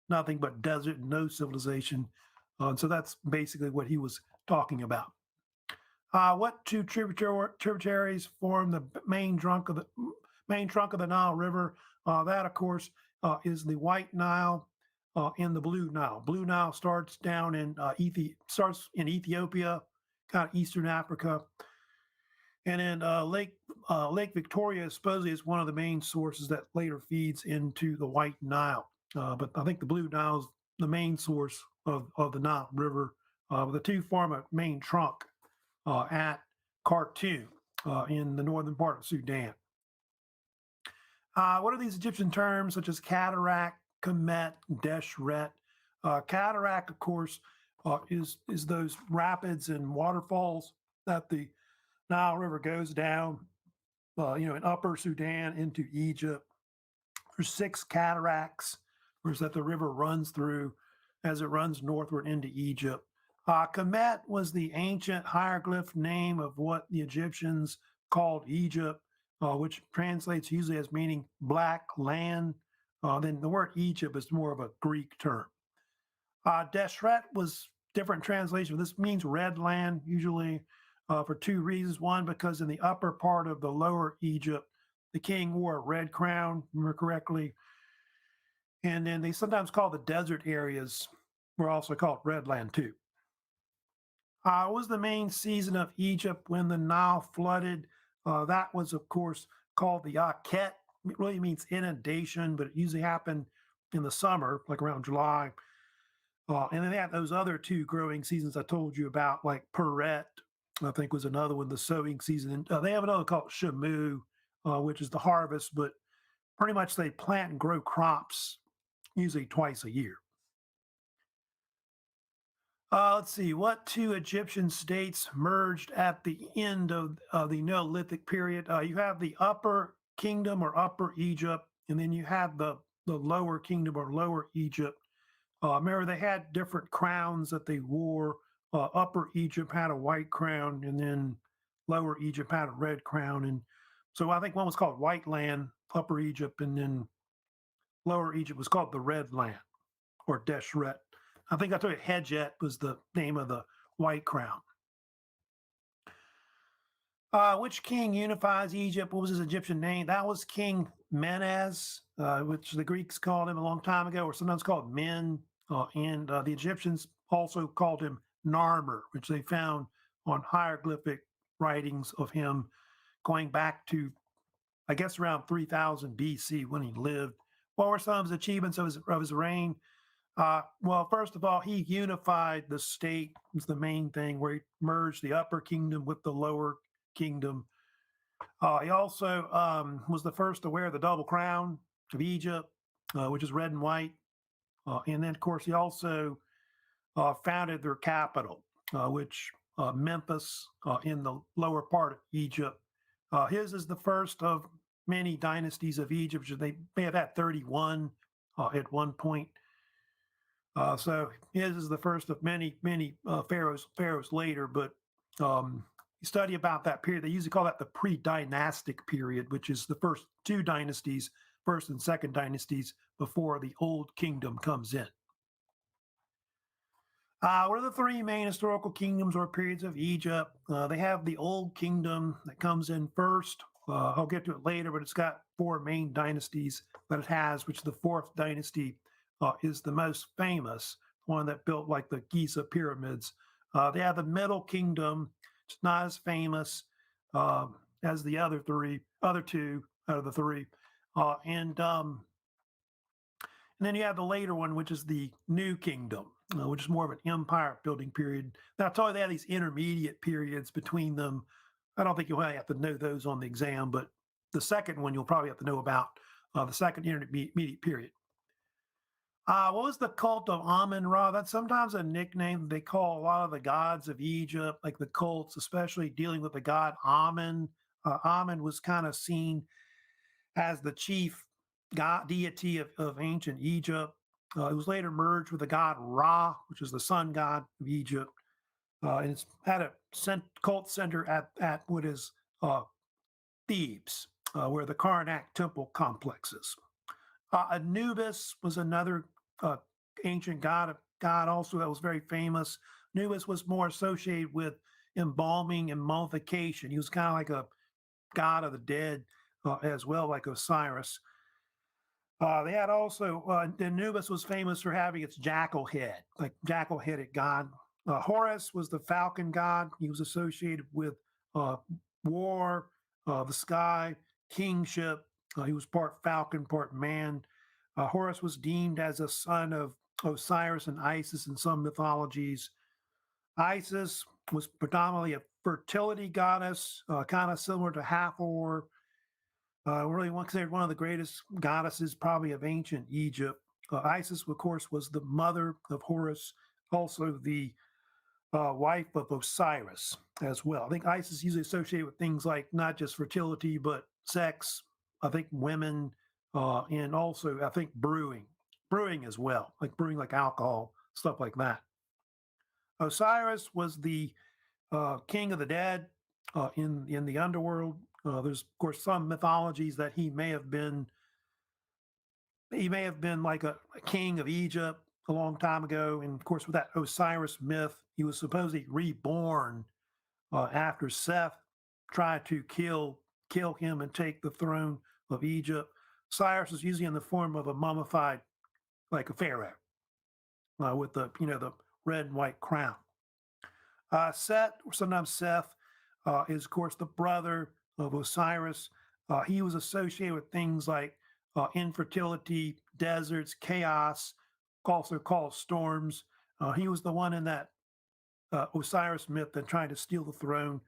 nothing but desert, no civilization. So that's basically what he was talking about. What two tributaries form the main trunk of the Nile River? That, of course, is the White Nile and the Blue Nile. Blue Nile starts down in Ethiopia, kind of Eastern Africa, and then Lake Victoria supposedly is one of the main sources that later feeds into the White Nile. But I think the Blue Nile is the main source of the Nile River. The two form a main trunk at Khartoum. in the northern part of Sudan. What are these Egyptian terms such as cataract, comet, deshret? Cataract, of course, is those rapids and waterfalls that the Nile River goes down, in Upper Sudan into Egypt. There's six cataracts, whereas that the river runs through as it runs northward into Egypt. Kemet was the ancient hieroglyph name of what the Egyptians called Egypt, which translates usually as meaning black land. Then the word Egypt is more of a Greek term. Deshret was different translation. This means red land, usually for two reasons. One, because in the upper part of the lower Egypt, the king wore a red crown, remember correctly. And then they sometimes call the desert areas were also called red land too. It was the main season of Egypt when the Nile flooded. That was, of course, called the Aket. It really means inundation, but it usually happened in the summer, like around July. And then they had those other two growing seasons I told you about, like Peret, I think was another one, the sowing season. And they have another called Shamu, which is the harvest, but pretty much they plant and grow crops usually twice a year. Let's see, what two Egyptian states merged at the end of the Neolithic period? You have the Upper Kingdom or Upper Egypt, and then you have the Lower Kingdom or Lower Egypt. Remember, they had different crowns that they wore. Upper Egypt had a white crown, and then Lower Egypt had a red crown. And so I think one was called White Land, Upper Egypt, and then Lower Egypt was called the Red Land or Deshret. I think I told you Hedjet was the name of the white crown. Which king unifies Egypt? What was his Egyptian name? That was King Menes, which the Greeks called him a long time ago, or sometimes called Men. And the Egyptians also called him Narmer, which they found on hieroglyphic writings of him going back to, I guess, around 3000 BC when he lived. What were some of his achievements of his reign? Well, first of all, he unified the state, was the main thing, where he merged the upper kingdom with the lower kingdom. He also was the first to wear the double crown of Egypt, which is red and white. And then, of course, he also founded their capital, which Memphis in the lower part of Egypt. His is the first of many dynasties of Egypt. They may have had 31 at one point. So his is the first of many pharaohs later. But you study about that period. They usually call that the pre-dynastic period, which is the first two dynasties, first and second dynasties, before the Old Kingdom comes in. What are the three main historical kingdoms or periods of Egypt? They have the Old Kingdom that comes in first. I'll get to it later, but it's got four main dynasties that it has, which the fourth dynasty is the most famous, one that built like the Giza pyramids. They have the Middle Kingdom. It's not as famous as the other two out of the three. And then you have the later one, which is the New Kingdom, which is more of an empire building period. Now, I told you they have these intermediate periods between them. I don't think you'll have to know those on the exam, but the second one you'll probably have to know about, the second intermediate period. What was the cult of Amun-Ra? That's sometimes a nickname they call a lot of the gods of Egypt, like the cults, especially dealing with the god Amun. Amun was kind of seen as the chief god deity of ancient Egypt. It was later merged with the god Ra, which is the sun god of Egypt. And it's had a cult center at what is Thebes, where the Karnak temple complex is. Anubis was another ancient god also that was very famous. Anubis was more associated with embalming and mummification. He was kind of like a god of the dead as well, like Osiris. They had also, Anubis was famous for having its jackal head, like jackal-headed god. Horus was the falcon god. He was associated with war, the sky, kingship. He was part falcon, part man. Horus was deemed as a son of Osiris and Isis in some mythologies. Isis was predominantly a fertility goddess, kind of similar to Hathor. Really considered one of the greatest goddesses, probably of ancient Egypt. Isis, of course, was the mother of Horus, also the wife of Osiris as well. I think Isis is usually associated with things like not just fertility, but sex, I think women, and also I think brewing as well, like brewing like alcohol, stuff like that. Osiris was the king of the dead in the underworld. There's of course some mythologies that he may have been like a king of Egypt a long time ago, and of course with that Osiris myth, he was supposedly reborn after Seth tried to kill him and take the throne of Egypt. Cyrus is usually in the form of a mummified, like a pharaoh, with the red and white crown. Set, or sometimes Seth, is of course the brother of Osiris. He was associated with things like infertility, deserts, chaos, also called storms. He was the one in that Osiris myth that tried to steal the throne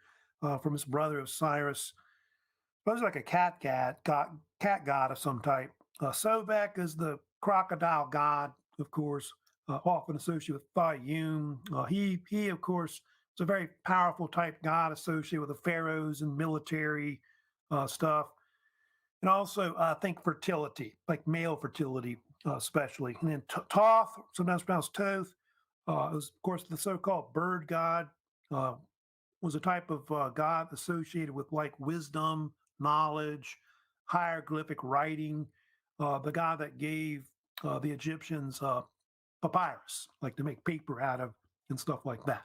from his brother Osiris. It was like a cat god of some type. Sobek is the crocodile god, of course, often associated with Fayum. He of course was a very powerful type god associated with the pharaohs and military stuff, and also I think fertility, like male fertility, especially. And then Thoth, sometimes pronounced Toth, was of course the so-called bird god. Uh, was a type of god associated with like wisdom, knowledge, hieroglyphic writing. The god that gave the Egyptians papyrus, like to make paper out of and stuff like that.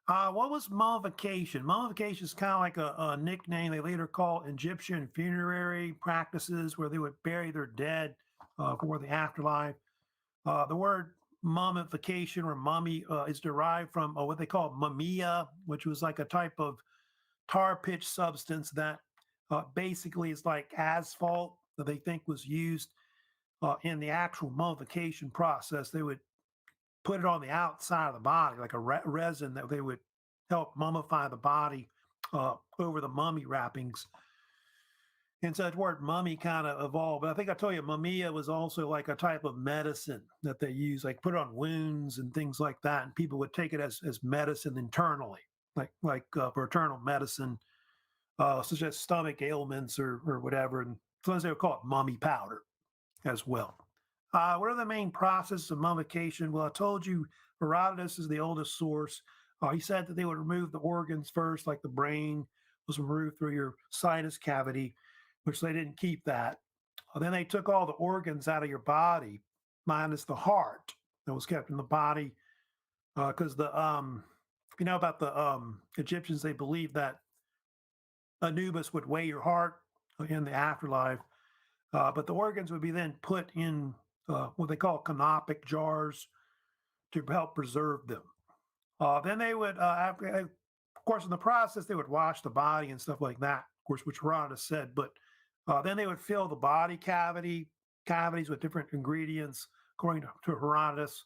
What was mummification? Mummification is kind of like a nickname they later called Egyptian funerary practices, where they would bury their dead for the afterlife. The word mummification or mummy is derived from what they call mumia, which was like a type of tar pitch substance that basically is like asphalt that they think was used in the actual mummification process. They would put it on the outside of the body, like a resin that they would help mummify the body over the mummy wrappings. And so that word mummy kind of evolved. But I think I told you, mumia was also like a type of medicine that they use, like put it on wounds and things like that. And people would take it as medicine internally, like for internal medicine, such as stomach ailments or whatever. And sometimes they would call it mummy powder as well. What are the main processes of mummification? Well, I told you Herodotus is the oldest source. He said that they would remove the organs first, like the brain was removed through your sinus cavity, which they didn't keep that. Then they took all the organs out of your body, minus the heart that was kept in the body, because about the Egyptians, they believed that Anubis would weigh your heart in the afterlife, but the organs would be then put in what they call canopic jars to help preserve them. Then they would, of course, in the process, they would wash the body and stuff like that, of course, which Herodotus said. But then they would fill the body cavities with different ingredients, according to Herodotus.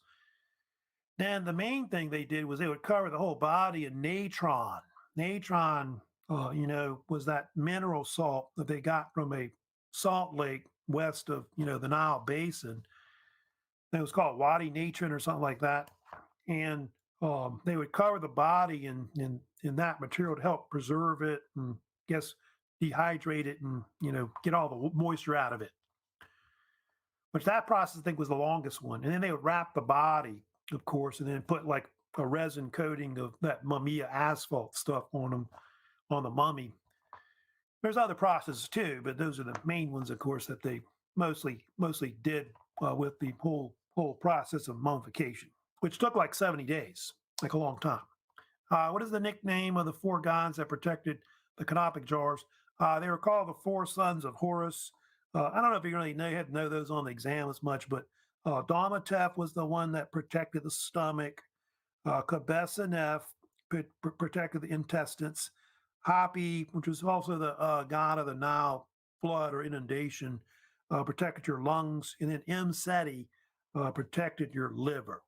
Then the main thing they did was they would cover the whole body in natron. Natron, was that mineral salt that they got from a salt lake west of, the Nile Basin. It was called Wadi Natron or something like that. And they would cover the body in that material to help preserve it and dehydrate it and get all the moisture out of it. Which that process I think was the longest one. And then they would wrap the body, of course, and then put like a resin coating of that mumia asphalt stuff on the mummy. There's other processes too, but those are the main ones, of course, that they mostly did with the whole process of mummification, which took like 70 days, like a long time. What is the nickname of the four gods that protected the canopic jars? They were called the four sons of Horus. I don't know if you really had to know those on the exam as much, but Domatef was the one that protected the stomach. Kabesanef protected the intestines. Hapi, which was also the god of the Nile flood or inundation, protected your lungs. And then Seti protected your liver.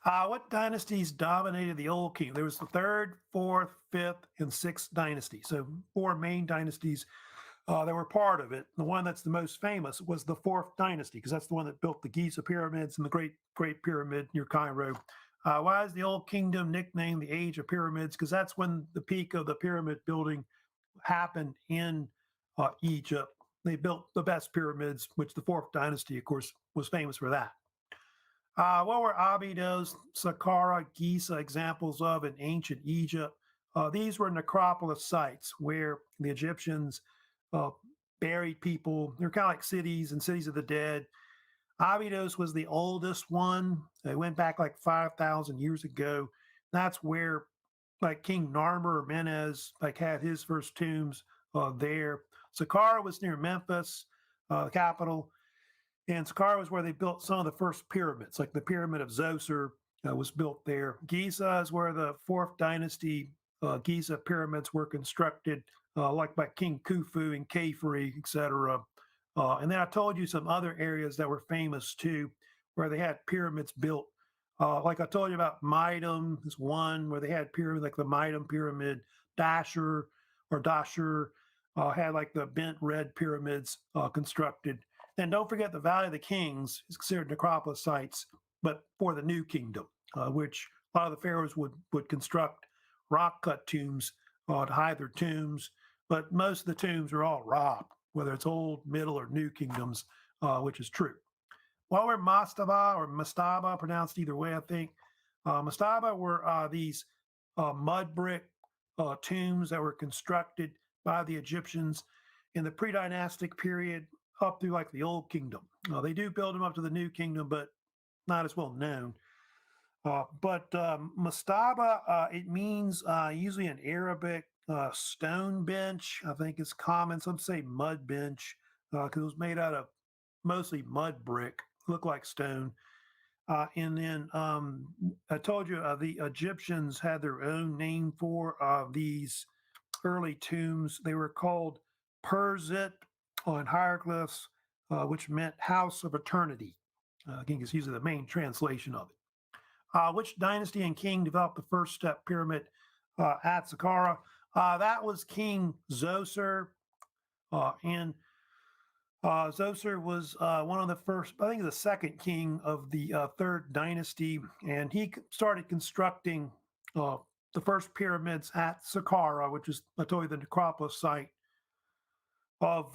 What dynasties dominated the Old Kingdom? There was the third, fourth, fifth, and sixth dynasty. So four main dynasties that were part of it. The one that's the most famous was the fourth dynasty because that's the one that built the Giza pyramids and the Great Pyramid near Cairo. Why is the Old Kingdom nicknamed the Age of Pyramids? Because that's when the peak of the pyramid building happened in Egypt. They built the best pyramids, which the fourth dynasty, of course, was famous for that. What were Abydos, Saqqara, Giza examples of in ancient Egypt? These were necropolis sites where the Egyptians uh, buried people. They're kind of like cities and cities of the dead. Abydos was the oldest one. They went back like 5,000 years ago. That's where like King Narmer or Menes like had his first tombs there. Saqqara was near Memphis, the capital. And Saqqara was where they built some of the first pyramids, like the Pyramid of Zoser was built there. Giza is where the fourth dynasty Giza pyramids were constructed, like by King Khufu and Khafre, etc. And then I told you some other areas that were famous too, where they had pyramids built. Like I told you about Midam is one where they had pyramids like the Midam Pyramid. Dashur or Dashur had like the bent red pyramids constructed. And don't forget the Valley of the Kings is considered necropolis sites, but for the New Kingdom, which a lot of the pharaohs would construct rock cut tombs to hide their tombs. But most of the tombs are all rock, whether it's Old, Middle, or New Kingdoms, which is true. What were mastaba or mastaba, pronounced either way, I think. Mastaba were these mud brick tombs that were constructed by the Egyptians in the pre-dynastic period up through like the Old Kingdom. They do build them up to the New Kingdom, but not as well known. But mastaba, it means usually in Arabic stone bench. I think it's common. Some say mud bench because it was made out of mostly mud brick, look like stone. And then I told you the Egyptians had their own name for these early tombs. They were called Perzit on hieroglyphs, which meant house of eternity. Again, it's usually the main translation of it. Which dynasty and king developed the first step pyramid at Saqqara? That was King Zoser. And Zoser was one of the first, I think, the second king of the third dynasty, and he started constructing the first pyramids at Saqqara, which is, I told you, the necropolis site of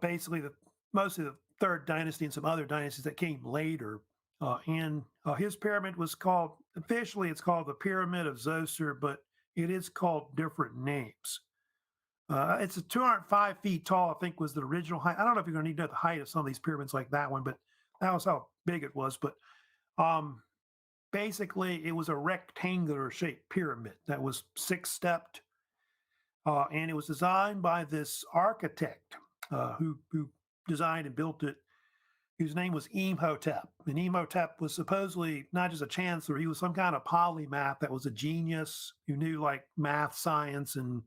basically the mostly the third dynasty and some other dynasties that came later. And his pyramid was called, officially, it's called the Pyramid of Zoser, but it is called different names. It's a 205 feet tall, I think was the original height. I don't know if you're going to need to know the height of some of these pyramids like that one, but that was how big it was. But basically, it was a rectangular shaped pyramid that was six stepped. And it was designed by this architect who designed and built it, whose name was Imhotep. And Imhotep was supposedly not just a chancellor, he was some kind of polymath that was a genius who knew like math, science, and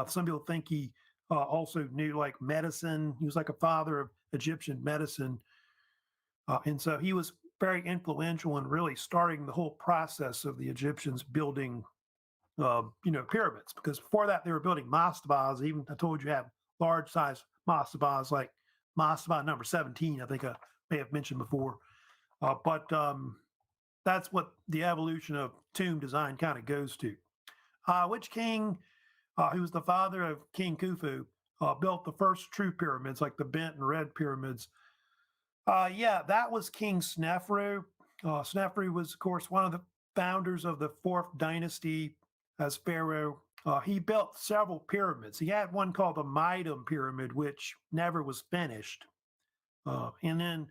some people think he also knew like medicine. He was like a father of Egyptian medicine. And so he was very influential in really starting the whole process of the Egyptians building, pyramids. Because before that, they were building mastabas. Even I told you have large size mastabas like mastaba number 17, I think I may have mentioned before. But that's what the evolution of tomb design kind of goes to. Which king who was the father of King Khufu, built the first true pyramids, like the bent and red pyramids. Yeah, that was King Snefru. Snefru was, of course, one of the founders of the fourth dynasty as pharaoh. He built several pyramids. He had one called the Midam Pyramid, which never was finished. And then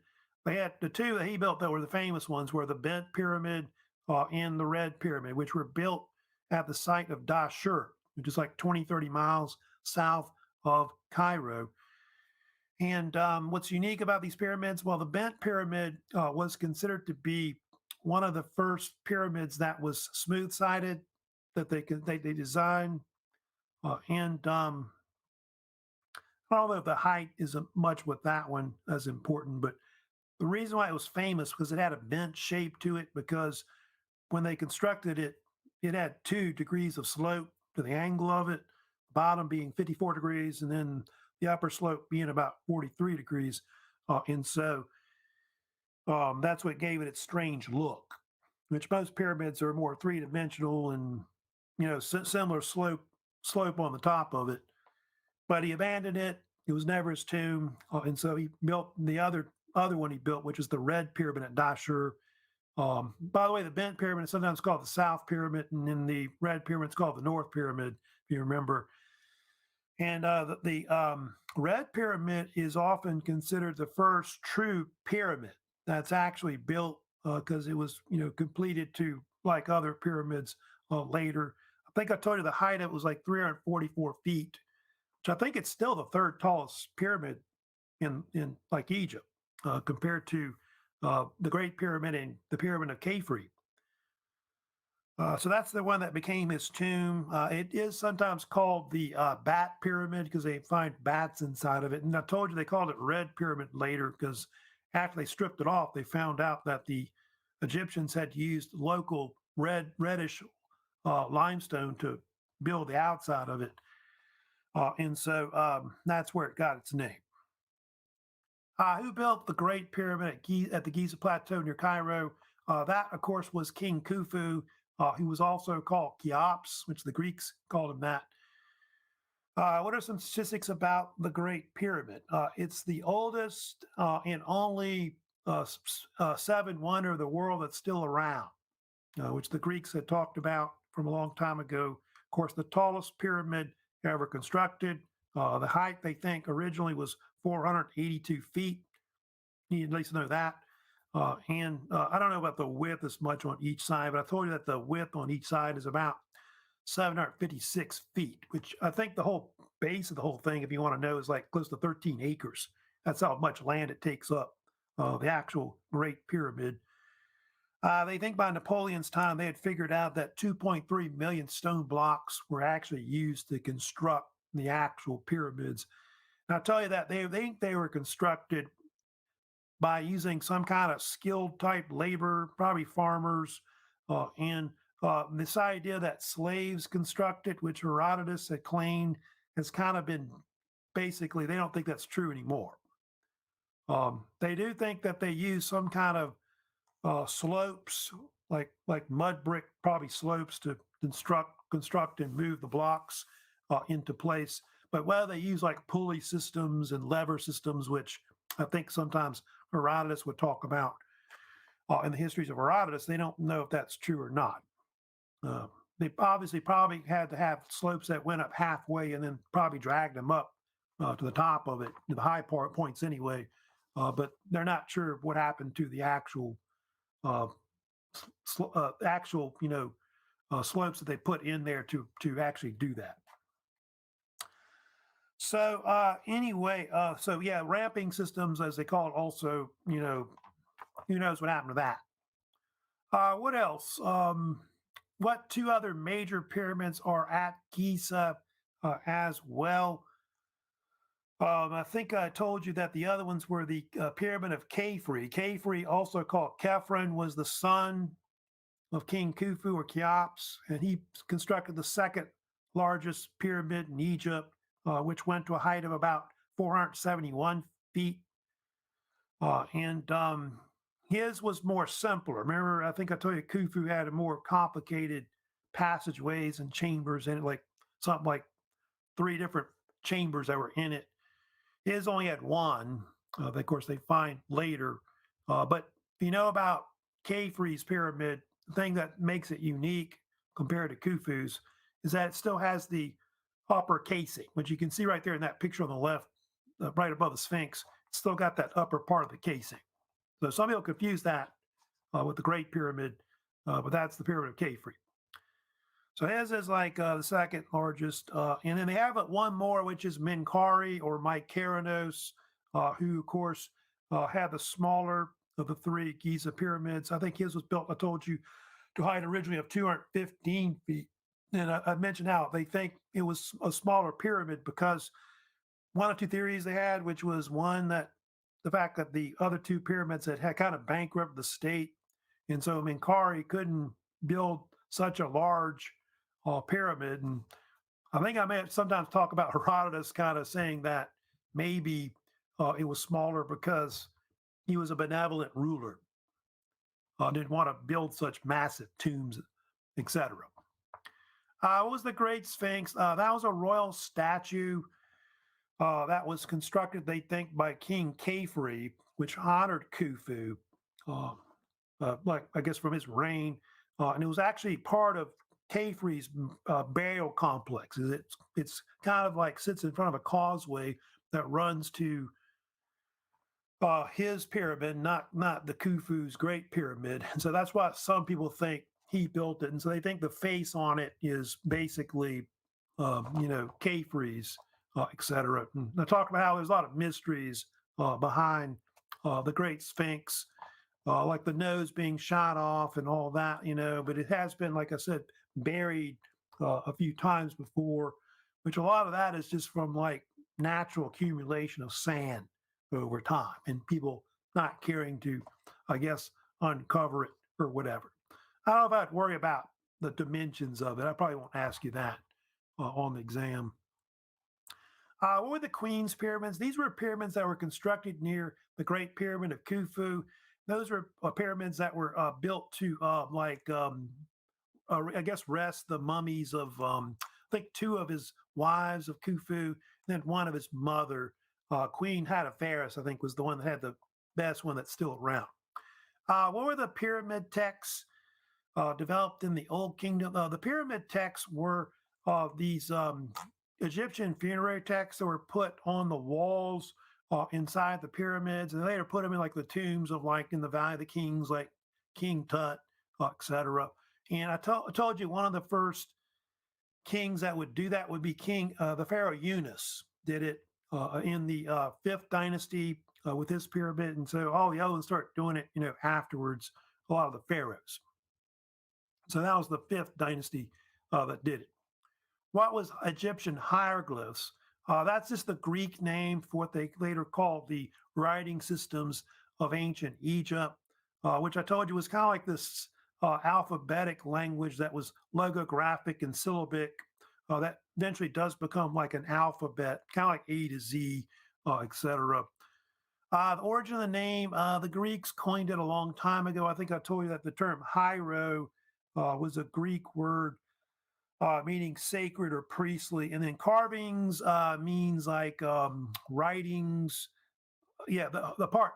they had the two that he built that were the famous ones were the bent pyramid and the red pyramid, which were built at the site of Dashur, which is like 20, 30 miles south of Cairo. And what's unique about these pyramids? Well, the bent pyramid was considered to be one of the first pyramids that was smooth sided that they designed. And I don't know if the height isn't much with that one as important, but The reason why it was famous because it had a bent shape to it because when they constructed it, it had 2 degrees of slope to the angle of it, bottom being 54 degrees, and then the upper slope being about 43 degrees. And so that's what gave it its strange look, which most pyramids are more three-dimensional and similar slope on the top of it. But he abandoned it. It was never his tomb, and so he built the other one he built, which is the Red Pyramid at Dashur. By the way, the Bent Pyramid is sometimes called the South Pyramid, and then the Red Pyramid is called the North Pyramid, if you remember. And the Red Pyramid is often considered the first true pyramid that's actually built because it was, completed to like other pyramids later. I think I told you the height of it was like 344 feet, which I think it's still the third tallest pyramid in like Egypt compared to the Great Pyramid and the Pyramid of Khafre. So that's the one that became his tomb. It is sometimes called the Bat Pyramid because they find bats inside of it. And I told you they called it Red Pyramid later because after they stripped it off, they found out that the Egyptians had used local reddish limestone to build the outside of it. And so that's where it got its name. Who built the Great Pyramid at the Giza Plateau near Cairo? That, of course, was King Khufu, who was also called Cheops, which the Greeks called him that. What are some statistics about the Great Pyramid? It's the oldest and only seven wonder of the world that's still around, which the Greeks had talked about from a long time ago. Of course, the tallest pyramid ever constructed. The height, they think, originally was 482 feet. You at least know that. And I don't know about the width as much on each side, but I told you that the width on each side is about 756 feet, which I think the whole base of the whole thing, if you want to know, is like close to 13 acres. That's how much land it takes up, the actual Great Pyramid. They think by Napoleon's time, they had figured out that 2.3 million stone blocks were actually used to construct the actual pyramids. And I'll tell you that they think they were constructed by using some kind of skilled type labor, probably farmers, and this idea that slaves constructed, which Herodotus had claimed, has kind of been basically, they don't think that's true anymore. They do think that they use some kind of slopes, like mud brick, probably slopes to construct and move the blocks into place. But whether they use like pulley systems and lever systems, which I think sometimes Herodotus would talk about in the histories of Herodotus, they don't know if that's true or not. They obviously probably had to have slopes that went up halfway and then probably dragged them up to the top of it, to the high points anyway. But they're not sure what happened to the uh, actual, slopes that they put in there to actually do that. So anyway, so yeah, ramping systems, as they call it, also, who knows what happened to that? What else? What two other major pyramids are at Giza as well? I think I told you that the other ones were the pyramid of Khafre. Khafre, also called Khephren, was the son of King Khufu or Cheops, and he constructed the second largest pyramid in Egypt, which went to a height of about 471 feet. And his was more simpler. Remember, I think I told you Khufu had a more complicated passageways and chambers in it, like something like 3 different chambers that were in it. His only had one. Of course, they find later. But if you know about Khafre's pyramid, the thing that makes it unique compared to Khufu's is that it still has the upper casing, which you can see right there in that picture on the left, right above the Sphinx. It's still got that upper part of the casing. So some people confuse that with the Great Pyramid, but that's the Pyramid of Khafre. So his is like the second largest. And then they have one more, which is Menkaure or Mykerinos, who, of course, had the smaller of the 3 Giza pyramids. I think his was built, I told you, to a height originally of 215 feet. And I mentioned how they think it was a smaller pyramid because one of 2 theories they had, which was one that the fact that the other two pyramids had kind of bankrupted the state, and so Minkari couldn't build such a large pyramid. And I think I may have sometimes talk about Herodotus kind of saying that maybe it was smaller because he was a benevolent ruler, didn't want to build such massive tombs, etc. What was the Great Sphinx? That was a royal statue that was constructed, they think, by King Khafre, which honored Khufu, uh, like I guess from his reign, and it was actually part of Khafre's burial complex. It's kind of like sits in front of a causeway that runs to his pyramid, not the Khufu's Great Pyramid, and so that's why some people think he built it, and so they think the face on it is basically, Khafre's, etc. And I talked about how there's a lot of mysteries behind the Great Sphinx, like the nose being shot off and all that, but it has been, like I said, buried a few times before, which a lot of that is just from like natural accumulation of sand over time and people not caring to, I guess, uncover it or whatever. I don't know if I'd worry about the dimensions of it. I probably won't ask you that on the exam. What were the Queen's pyramids? These were pyramids that were constructed near the Great Pyramid of Khufu. Those were pyramids that were built to, I guess, rest the mummies of, I think, two of his wives of Khufu, and then one of his mother. Queen Hatteferes, I think, was the one that had the best one that's still around. What were the pyramid texts developed in the Old Kingdom? The pyramid texts were these Egyptian funerary texts that were put on the walls inside the pyramids, and they later put them in like the tombs of like in the Valley of the Kings, like King Tut, etc. And I told you one of the first kings that would do that would be the Pharaoh Yunus did it in the fifth dynasty with his pyramid, and so all the other ones start doing it, afterwards. A lot of the pharaohs. So that was the fifth dynasty that did it. What was Egyptian hieroglyphs? That's just the Greek name for what they later called the writing systems of ancient Egypt, which I told you was kind of like this alphabetic language that was logographic and syllabic. That eventually does become like an alphabet, kind of like A to Z, etc. The origin of the name, the Greeks coined it a long time ago. I think I told you that the term hiero was a Greek word meaning sacred or priestly. And then carvings means like writings. Yeah, the part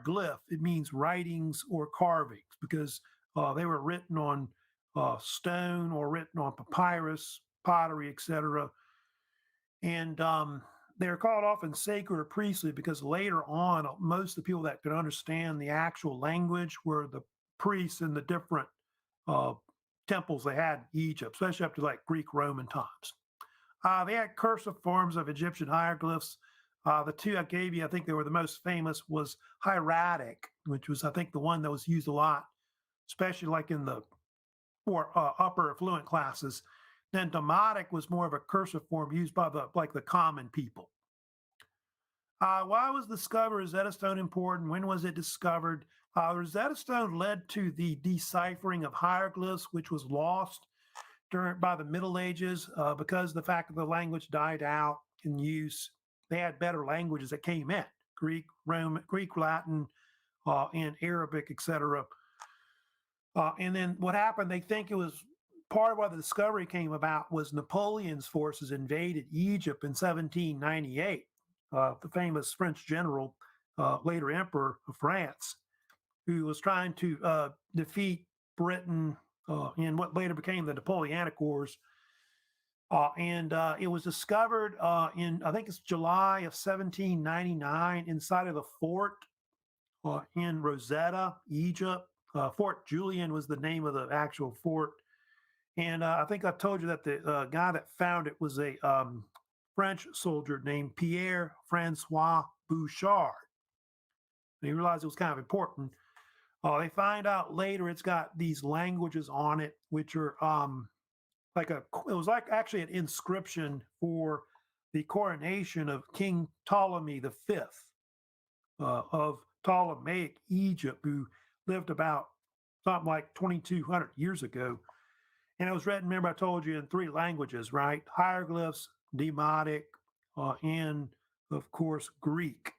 glyph, it means writings or carvings because they were written on stone or written on papyrus, pottery, etc. And they're called often sacred or priestly because later on, most of the people that could understand the actual language were the priests in the different uh, temples they had in Egypt, especially up to like Greek Roman times. They had cursive forms of Egyptian hieroglyphs. The two I gave you, I think they were the most famous, was hieratic, which was, I think, the one that was used a lot, especially like in the more upper affluent classes. Then Demotic was more of a cursive form used by the common people. Why was the discovery of Rosetta Stone important? When was it discovered? Rosetta Stone led to the deciphering of hieroglyphs, which was lost by the Middle Ages because of the fact that the language died out in use. They had better languages that came in: Greek, Roman, Greek, Latin, and Arabic, etc. And then what happened? They think it was part of why the discovery came about was Napoleon's forces invaded Egypt in 1798. The famous French general, later Emperor of France, who was trying to defeat Britain in what later became the Napoleonic Wars. And it was discovered in, I think it's July of 1799, inside of the fort in Rosetta, Egypt. Fort Julian was the name of the actual fort. And I think I told you that the guy that found it was a French soldier named Pierre Francois Bouchard. And he realized it was kind of important. They find out later it's got these languages on it, which are it was like actually an inscription for the coronation of King Ptolemy V of Ptolemaic Egypt, who lived about something like 2,200 years ago. And it was written, remember, I told you, in three languages, right? Hieroglyphs, Demotic, and of course, Greek.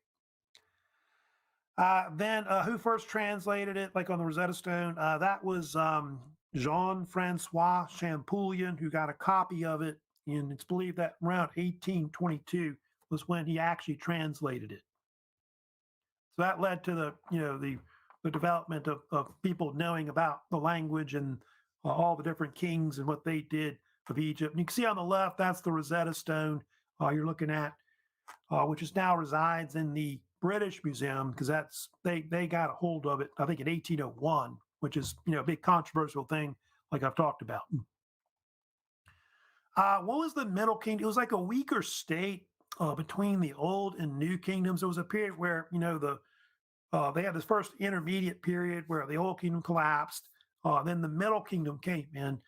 Then who first translated it, like on the Rosetta Stone? That was Jean-Francois Champollion, who got a copy of it. And it's believed that around 1822 was when he actually translated it. So that led to the development of people knowing about the language and all the different kings and what they did of Egypt. And you can see on the left, that's the Rosetta Stone you're looking at, which is now resides in the British Museum, because they got a hold of it, I think, in 1801, which is a big controversial thing, like I've talked about. What was the Middle Kingdom? It was like a weaker state between the Old and New Kingdoms. There was a period where they had this first intermediate period where the Old Kingdom collapsed. Then the Middle Kingdom came in,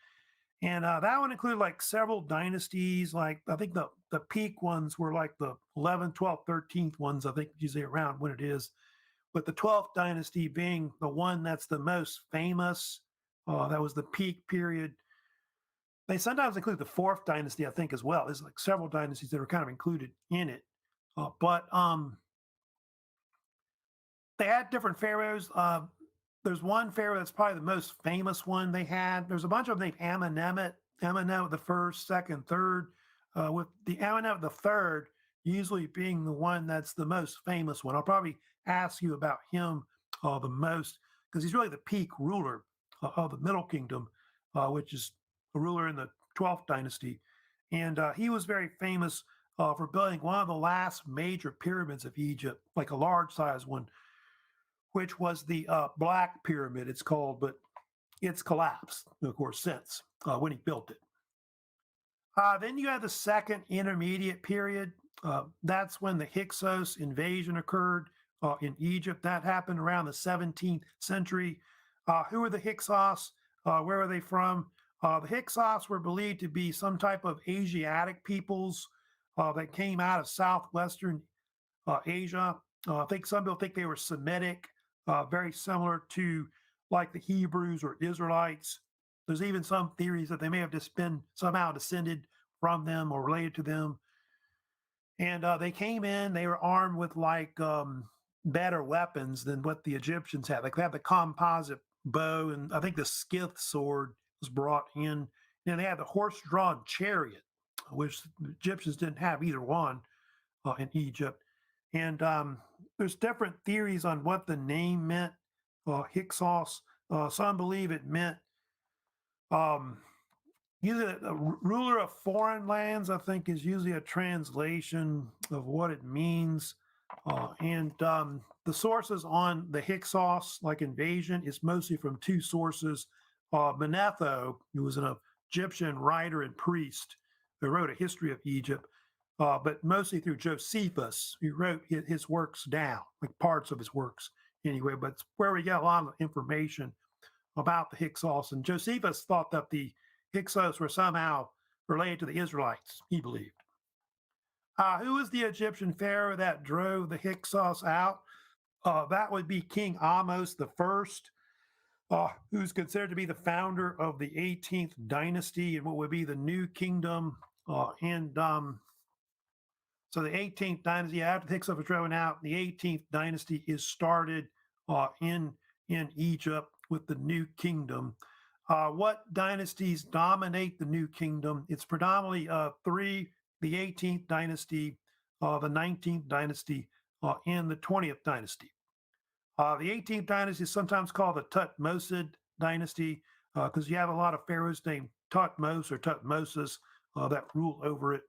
and that one included like several dynasties. Like I think the peak ones were like the 11th, 12th, 13th ones. I think usually around when it is, with the 12th dynasty being the one that's the most famous. That was the peak period. They sometimes include the fourth dynasty, I think, as well. There's like several dynasties that are kind of included in it, but they had different pharaohs. There's one pharaoh that's probably the most famous one they had. There's a bunch of them named Amenemhet the first, second, third, with the Amenemhet the third usually being the one that's the most famous one. I'll probably ask you about him the most because he's really the peak ruler of the Middle Kingdom, which is a ruler in the 12th dynasty. And he was very famous for building one of the last major pyramids of Egypt, like a large size one, which was the Black Pyramid, it's called, but it's collapsed, of course, since when he built it. Then you have the second intermediate period. That's when the Hyksos invasion occurred in Egypt. That happened around the 17th century. Who were the Hyksos? Where were they from? The Hyksos were believed to be some type of Asiatic peoples that came out of southwestern Asia. I think some people think they were Semitic, very similar to like the Hebrews or Israelites. There's even some theories that they may have just been somehow descended from them or related to them. And they came in, they were armed with like better weapons than what the Egyptians had. Like they had the composite bow, and I think the Skith sword was brought in. And they had the horse-drawn chariot, which the Egyptians didn't have either one in Egypt. And there's different theories on what the name meant, Hyksos. Some believe it meant usually a ruler of foreign lands, I think, is usually a translation of what it means. And the sources on the Hyksos, like invasion, is mostly from two sources. Manetho, who was an Egyptian writer and priest who wrote a history of Egypt, but mostly through Josephus, who wrote his works down, like parts of his works anyway. But it's where we get a lot of information about the Hyksos. And Josephus thought that the Hyksos were somehow related to the Israelites, he believed. Who was the Egyptian pharaoh that drove the Hyksos out? That would be King Ahmose the First, who's considered to be the founder of the 18th dynasty and what would be the New Kingdom. So the 18th dynasty, after the Hyksos was driven out, the 18th dynasty is started in Egypt with the New Kingdom. What dynasties dominate the New Kingdom? It's predominantly three: the 18th dynasty, the 19th dynasty, and the 20th dynasty. The 18th dynasty is sometimes called the Tutmosid dynasty because you have a lot of pharaohs named Tutmos or Tutmosis that rule over it.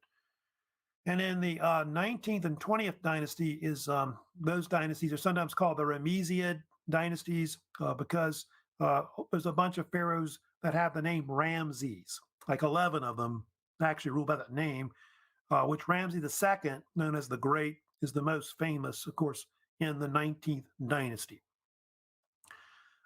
And then the 19th and 20th dynasty is those dynasties are sometimes called the Ramessid dynasties because there's a bunch of pharaohs that have the name Ramses, like 11 of them actually rule by that name, which Ramses II, known as the Great, is the most famous, of course, in the 19th dynasty.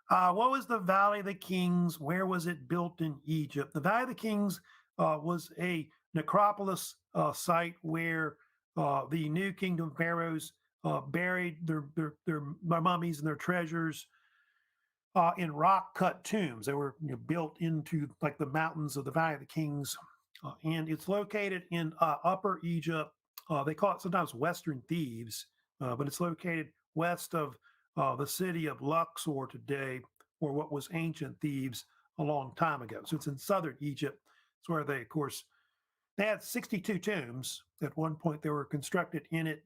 What was the Valley of the Kings? Where was it built in Egypt? The Valley of the Kings was a necropolis site where the New Kingdom pharaohs buried their mummies and their treasures in rock cut tombs. They were built into like the mountains of the Valley of the Kings. And it's located in Upper Egypt. They call it sometimes Western Thebes, but it's located west of the city of Luxor today, or what was ancient Thebes a long time ago. So it's in southern Egypt. It's where they, of course, they had 62 tombs at one point. They were constructed in it.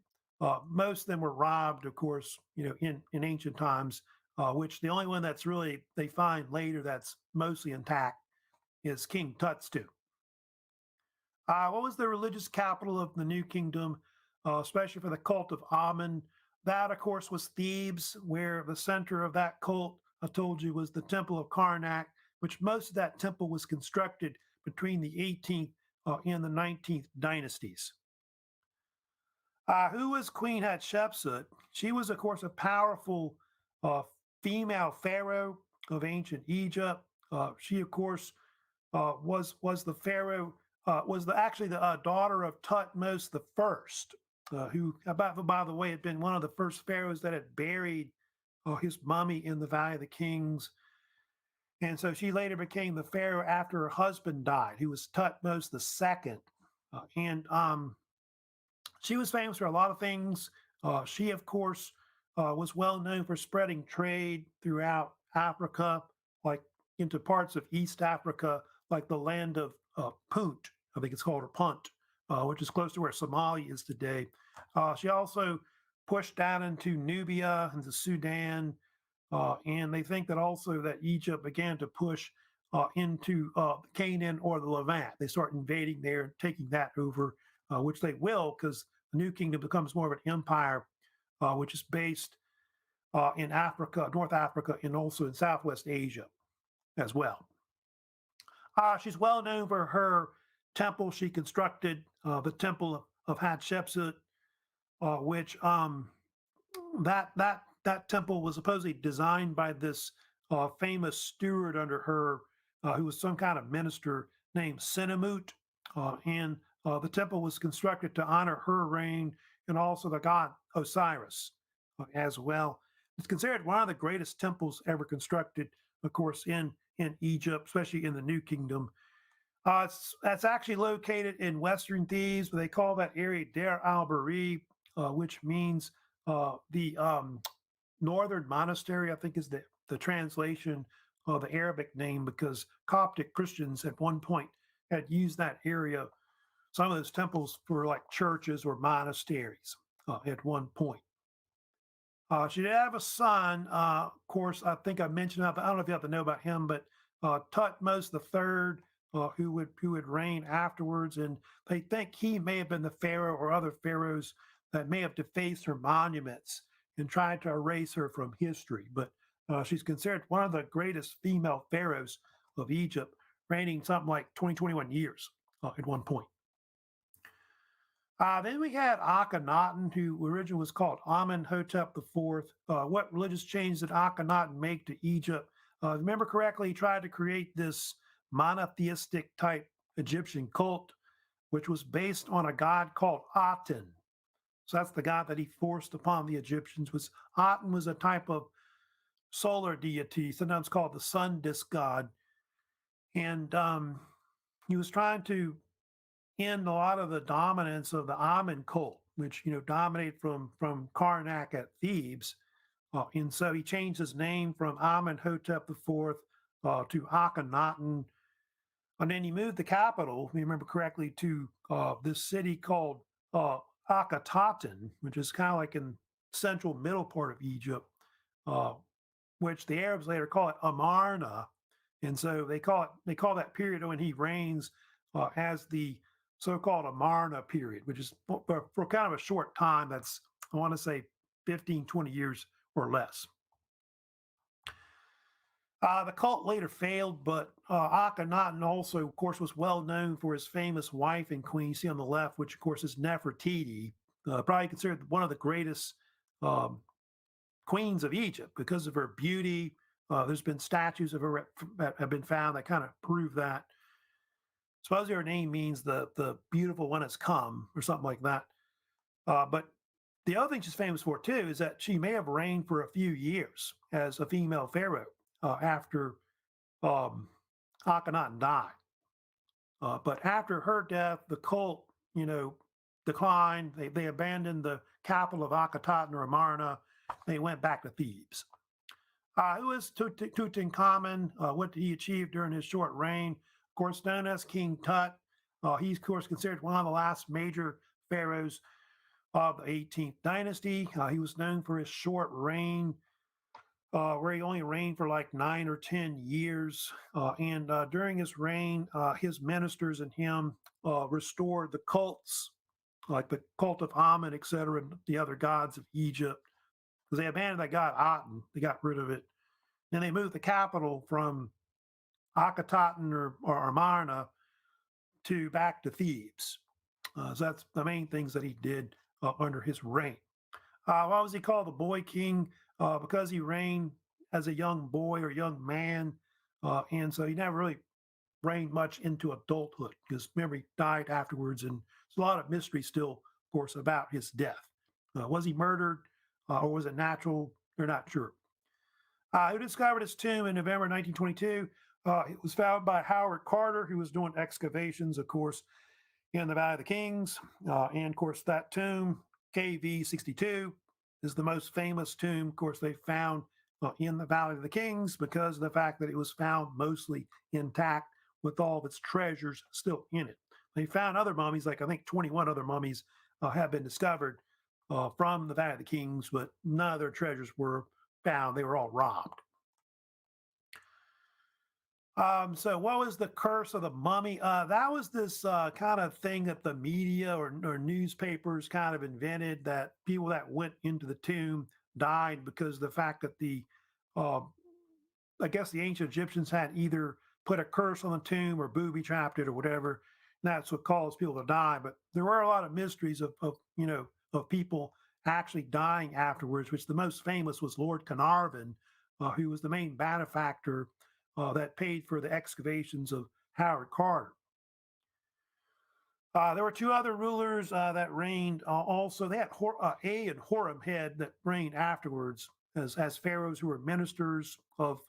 Most of them were robbed, of course, in ancient times. Which the only one that's really they find later that's mostly intact is King Tut's tomb. What was the religious capital of the New Kingdom, especially for the cult of Amun? That, of course, was Thebes, where the center of that cult, I told you, was the Temple of Karnak, which most of that temple was constructed between the 18th and the 19th dynasties. Who was Queen Hatshepsut? She was, of course, a powerful uh, female pharaoh of ancient Egypt. She, of course, was the pharaoh was actually the daughter of Tutmos the First, who, by the way, had been one of the first pharaohs that had buried his mummy in the Valley of the Kings. And so she later became the pharaoh after her husband died, who was Tutmos the Second. And She was famous for a lot of things. She, of course, was well known for spreading trade throughout Africa, like into parts of East Africa, like the land of Punt. I think it's called, or Punt, which is close to where Somalia is today. She also pushed down into Nubia and the Sudan, and they think that also that Egypt began to push into Canaan or the Levant. They start invading there and taking that over, which they will, because the New Kingdom becomes more of an empire, which is based in Africa, North Africa, and also in Southwest Asia as well. She's well known for her temple she constructed, the Temple of Hatshepsut, which that temple was supposedly designed by this famous steward under her, who was some kind of minister named Sennemut, and the temple was constructed to honor her reign and also the god Osiris as well. It's considered one of the greatest temples ever constructed, of course, in Egypt, especially in the New Kingdom. That's actually located in Western Thebes, but they call that area Der al-Bari, which means the northern monastery, I think is the translation of the Arabic name, because Coptic Christians at one point had used that area, some of those temples, for like churches or monasteries at one point. She did have a son. Of course, I think I mentioned, I don't know if you have to know about him, but Tutmos the Third, who would reign afterwards, and they think he may have been the pharaoh or other pharaohs that may have defaced her monuments and tried to erase her from history. But she's considered one of the greatest female pharaohs of Egypt, reigning something like 21 years at one point. Then we had Akhenaten, who originally was called Amenhotep IV. What religious change did Akhenaten make to Egypt? Remember correctly, he tried to create this monotheistic type Egyptian cult, which was based on a god called Aten. So that's the god that he forced upon the Egyptians. Aten was a type of solar deity, sometimes called the sun disk god, and he was trying to end a lot of the dominance of the Amen cult, which dominated from Karnak at Thebes, and so he changed his name from Amenhotep IV to Akhenaten, and then he moved the capital, if you remember correctly, to this city called Akhetaten, which is kind of like in central middle part of Egypt, uh, which the Arabs later call it Amarna, and so they call that period when he reigns as the so-called Amarna period, which is for kind of a short time. That's, I want to say, 15, 20 years or less. The cult later failed, but Akhenaten also, of course, was well known for his famous wife and queen, you see on the left, which, of course, is Nefertiti, probably considered one of the greatest um, queens of Egypt because of her beauty. There's been statues of her that have been found that kind of prove that. Supposedly her name means the beautiful one has come, or something like that. But The other thing she's famous for too is that she may have reigned for a few years as a female pharaoh after um, Akhenaten died. But after her death, the cult, declined. They abandoned the capital of Akhetaten or Amarna. They went back to Thebes. Who is Tutankhamun? What did he achieve during his short reign? Of course, known as King Tut. He's, of course, considered one of the last major pharaohs of the 18th dynasty. He was known for his short reign, where he only reigned for like 9 or 10 years. And during his reign, his ministers and him restored the cults, like the cult of Amun, etc., and the other gods of Egypt, because they abandoned that god Aten. They got rid of it. Then they moved the capital from Akhetaten or Amarna to back to Thebes. So that's the main things that he did under his reign. Why was he called the Boy King? Because he reigned as a young boy or young man, and so he never really reigned much into adulthood. Because remember, he died afterwards, and there's a lot of mystery still, of course, about his death. Was he murdered, or was it natural? They're not sure. Who discovered his tomb in November 1922? It was found by Howard Carter, who was doing excavations, of course, in the Valley of the Kings. And of course, that tomb, KV 62, is the most famous tomb, of course, they found in the Valley of the Kings because of the fact that it was found mostly intact with all of its treasures still in it. They found other mummies, like I think 21 other mummies have been discovered from the Valley of the Kings, but none of their treasures were found. They were all robbed. So what was the curse of the mummy? That was this kind of thing that the media or newspapers kind of invented, that people that went into the tomb died because of the fact that uh, I guess the ancient Egyptians had either put a curse on the tomb or booby trapped it or whatever. And that's what caused people to die. But there were a lot of mysteries of people actually dying afterwards, which the most famous was Lord Carnarvon, who was the main benefactor that paid for the excavations of Howard Carter. There were two other rulers that reigned also. They had A and Horemheb that reigned afterwards as pharaohs who were ministers of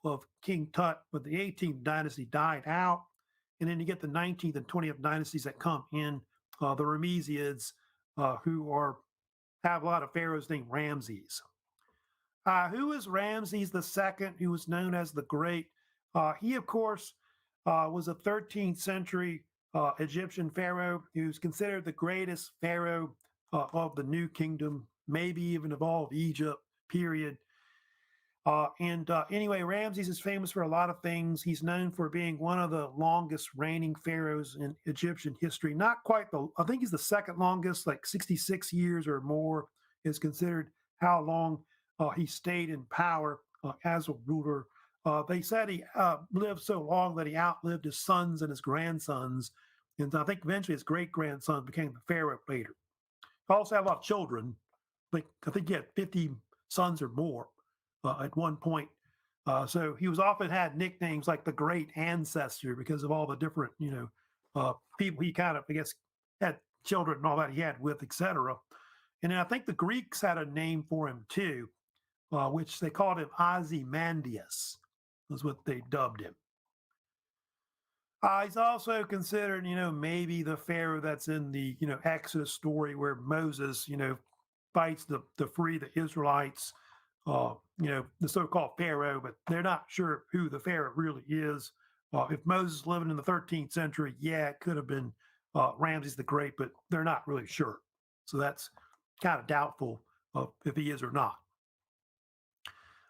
King Tut, but the 18th dynasty died out. And then you get the 19th and 20th dynasties that come in, the Ramessids, who have a lot of pharaohs named Ramses. Who is Ramses II, who was known as the Great? He, of course, was a 13th century Egyptian pharaoh who's considered the greatest pharaoh of the New Kingdom, maybe even of all of Egypt, period. Anyway, Ramses is famous for a lot of things. He's known for being one of the longest reigning pharaohs in Egyptian history. Not quite I think he's the second longest, like 66 years or more is considered how long he stayed in power as a ruler. They said he lived so long that he outlived his sons and his grandsons. And I think eventually his great grandson became the pharaoh later. He also had a lot of children. I think he had 50 sons or more at one point. So he was often had nicknames like the Great Ancestor because of all the different, people he kind of, I guess, had children and all that he had with, etc. And then I think the Greeks had a name for him too, which they called him Ozymandias, was what they dubbed him. He's also considered, maybe the pharaoh that's in the, Exodus story where Moses, fights to free the Israelites, the so-called pharaoh, but they're not sure who the pharaoh really is. If Moses living in the 13th century, yeah, it could have been Ramses the Great, but they're not really sure. So that's kind of doubtful if he is or not.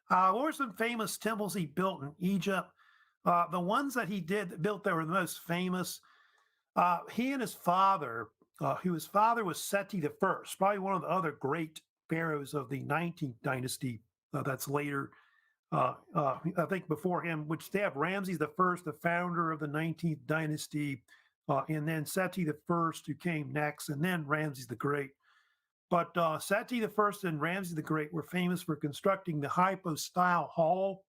What were some famous temples he built in Egypt? The ones that he built that were the most famous, he and his father, his father was Seti the First, probably one of the other great pharaohs of the 19th dynasty that's later. I think before him, which they have Ramses the First, the founder of the 19th dynasty, and then Seti the First, who came next, and then Ramses the Great. But Seti the First and Ramses the Great were famous for constructing the hypostyle hall,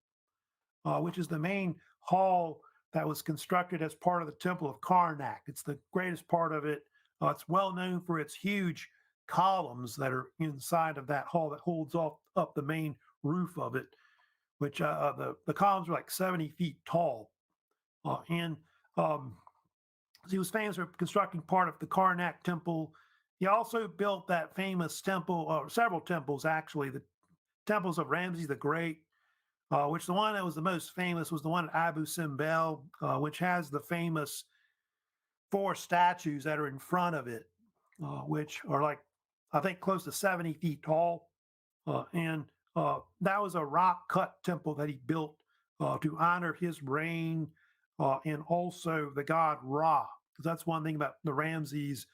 which is the main hall that was constructed as part of the Temple of Karnak. It's the greatest part of it. It's well known for its huge columns that are inside of that hall that holds off up the main roof of it, which the columns are like 70 feet tall. And he was famous for constructing part of the Karnak Temple. He also built that famous temple, or several temples actually, the temples of Ramses the Great, which the one that was the most famous was the one at Abu Simbel, which has the famous four statues that are in front of it, which are like, I think, close to 70 feet tall. And that was a rock cut temple that he built to honor his reign and also the god Ra. Because that's one thing about the Ramses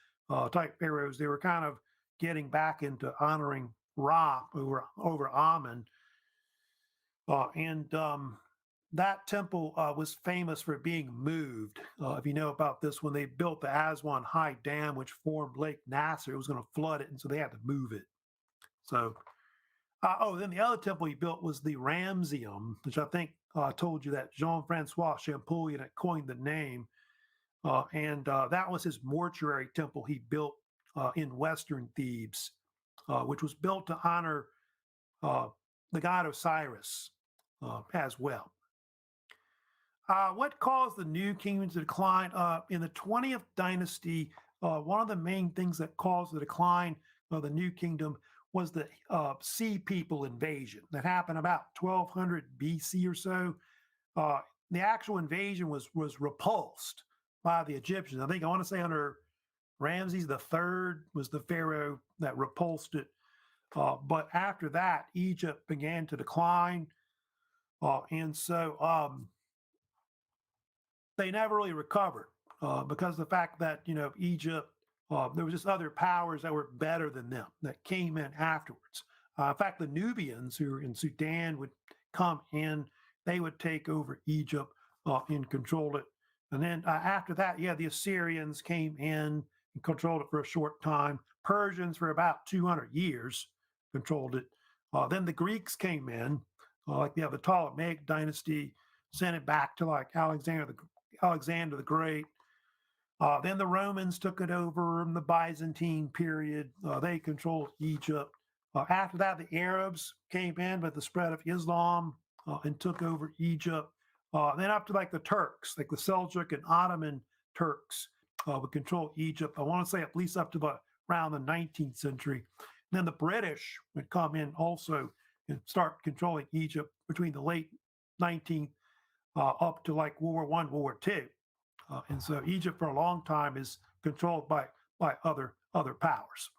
type pharaohs. They were kind of getting back into honoring Ra over Amun. And that temple was famous for being moved. If you know about this, when they built the Aswan High Dam, which formed Lake Nasser, it was going to flood it, and so they had to move it. So, then the other temple he built was the Ramseum, which I think I told you that Jean-Francois Champollion had coined the name. And that was his mortuary temple he built in Western Thebes, which was built to honor the god Osiris as well. What caused the New Kingdom to decline? In the 20th dynasty, one of the main things that caused the decline of the New Kingdom was the Sea People invasion that happened about 1200 BC or so. The actual invasion was repulsed by the Egyptians. I want to say under Ramses the Third was the pharaoh that repulsed it. But after that, Egypt began to decline, and so they never really recovered because of the fact that Egypt, there was just other powers that were better than them that came in afterwards. In fact, the Nubians who were in Sudan would come in, they would take over Egypt and control it. And then after that, the Assyrians came in and controlled it for a short time. Persians for about 200 years controlled it. Then the Greeks came in, like the Ptolemaic dynasty, sent it back to like Alexander the Great. Then the Romans took it over in the Byzantine period. They controlled Egypt. After that, the Arabs came in with the spread of Islam and took over Egypt. Then up to like the Turks, like the Seljuk and Ottoman Turks would control Egypt. I want to say at least up to around the 19th century. And then the British would come in also and start controlling Egypt between the late 19th up to like World War I, World War II. And so Egypt for a long time is controlled by other powers.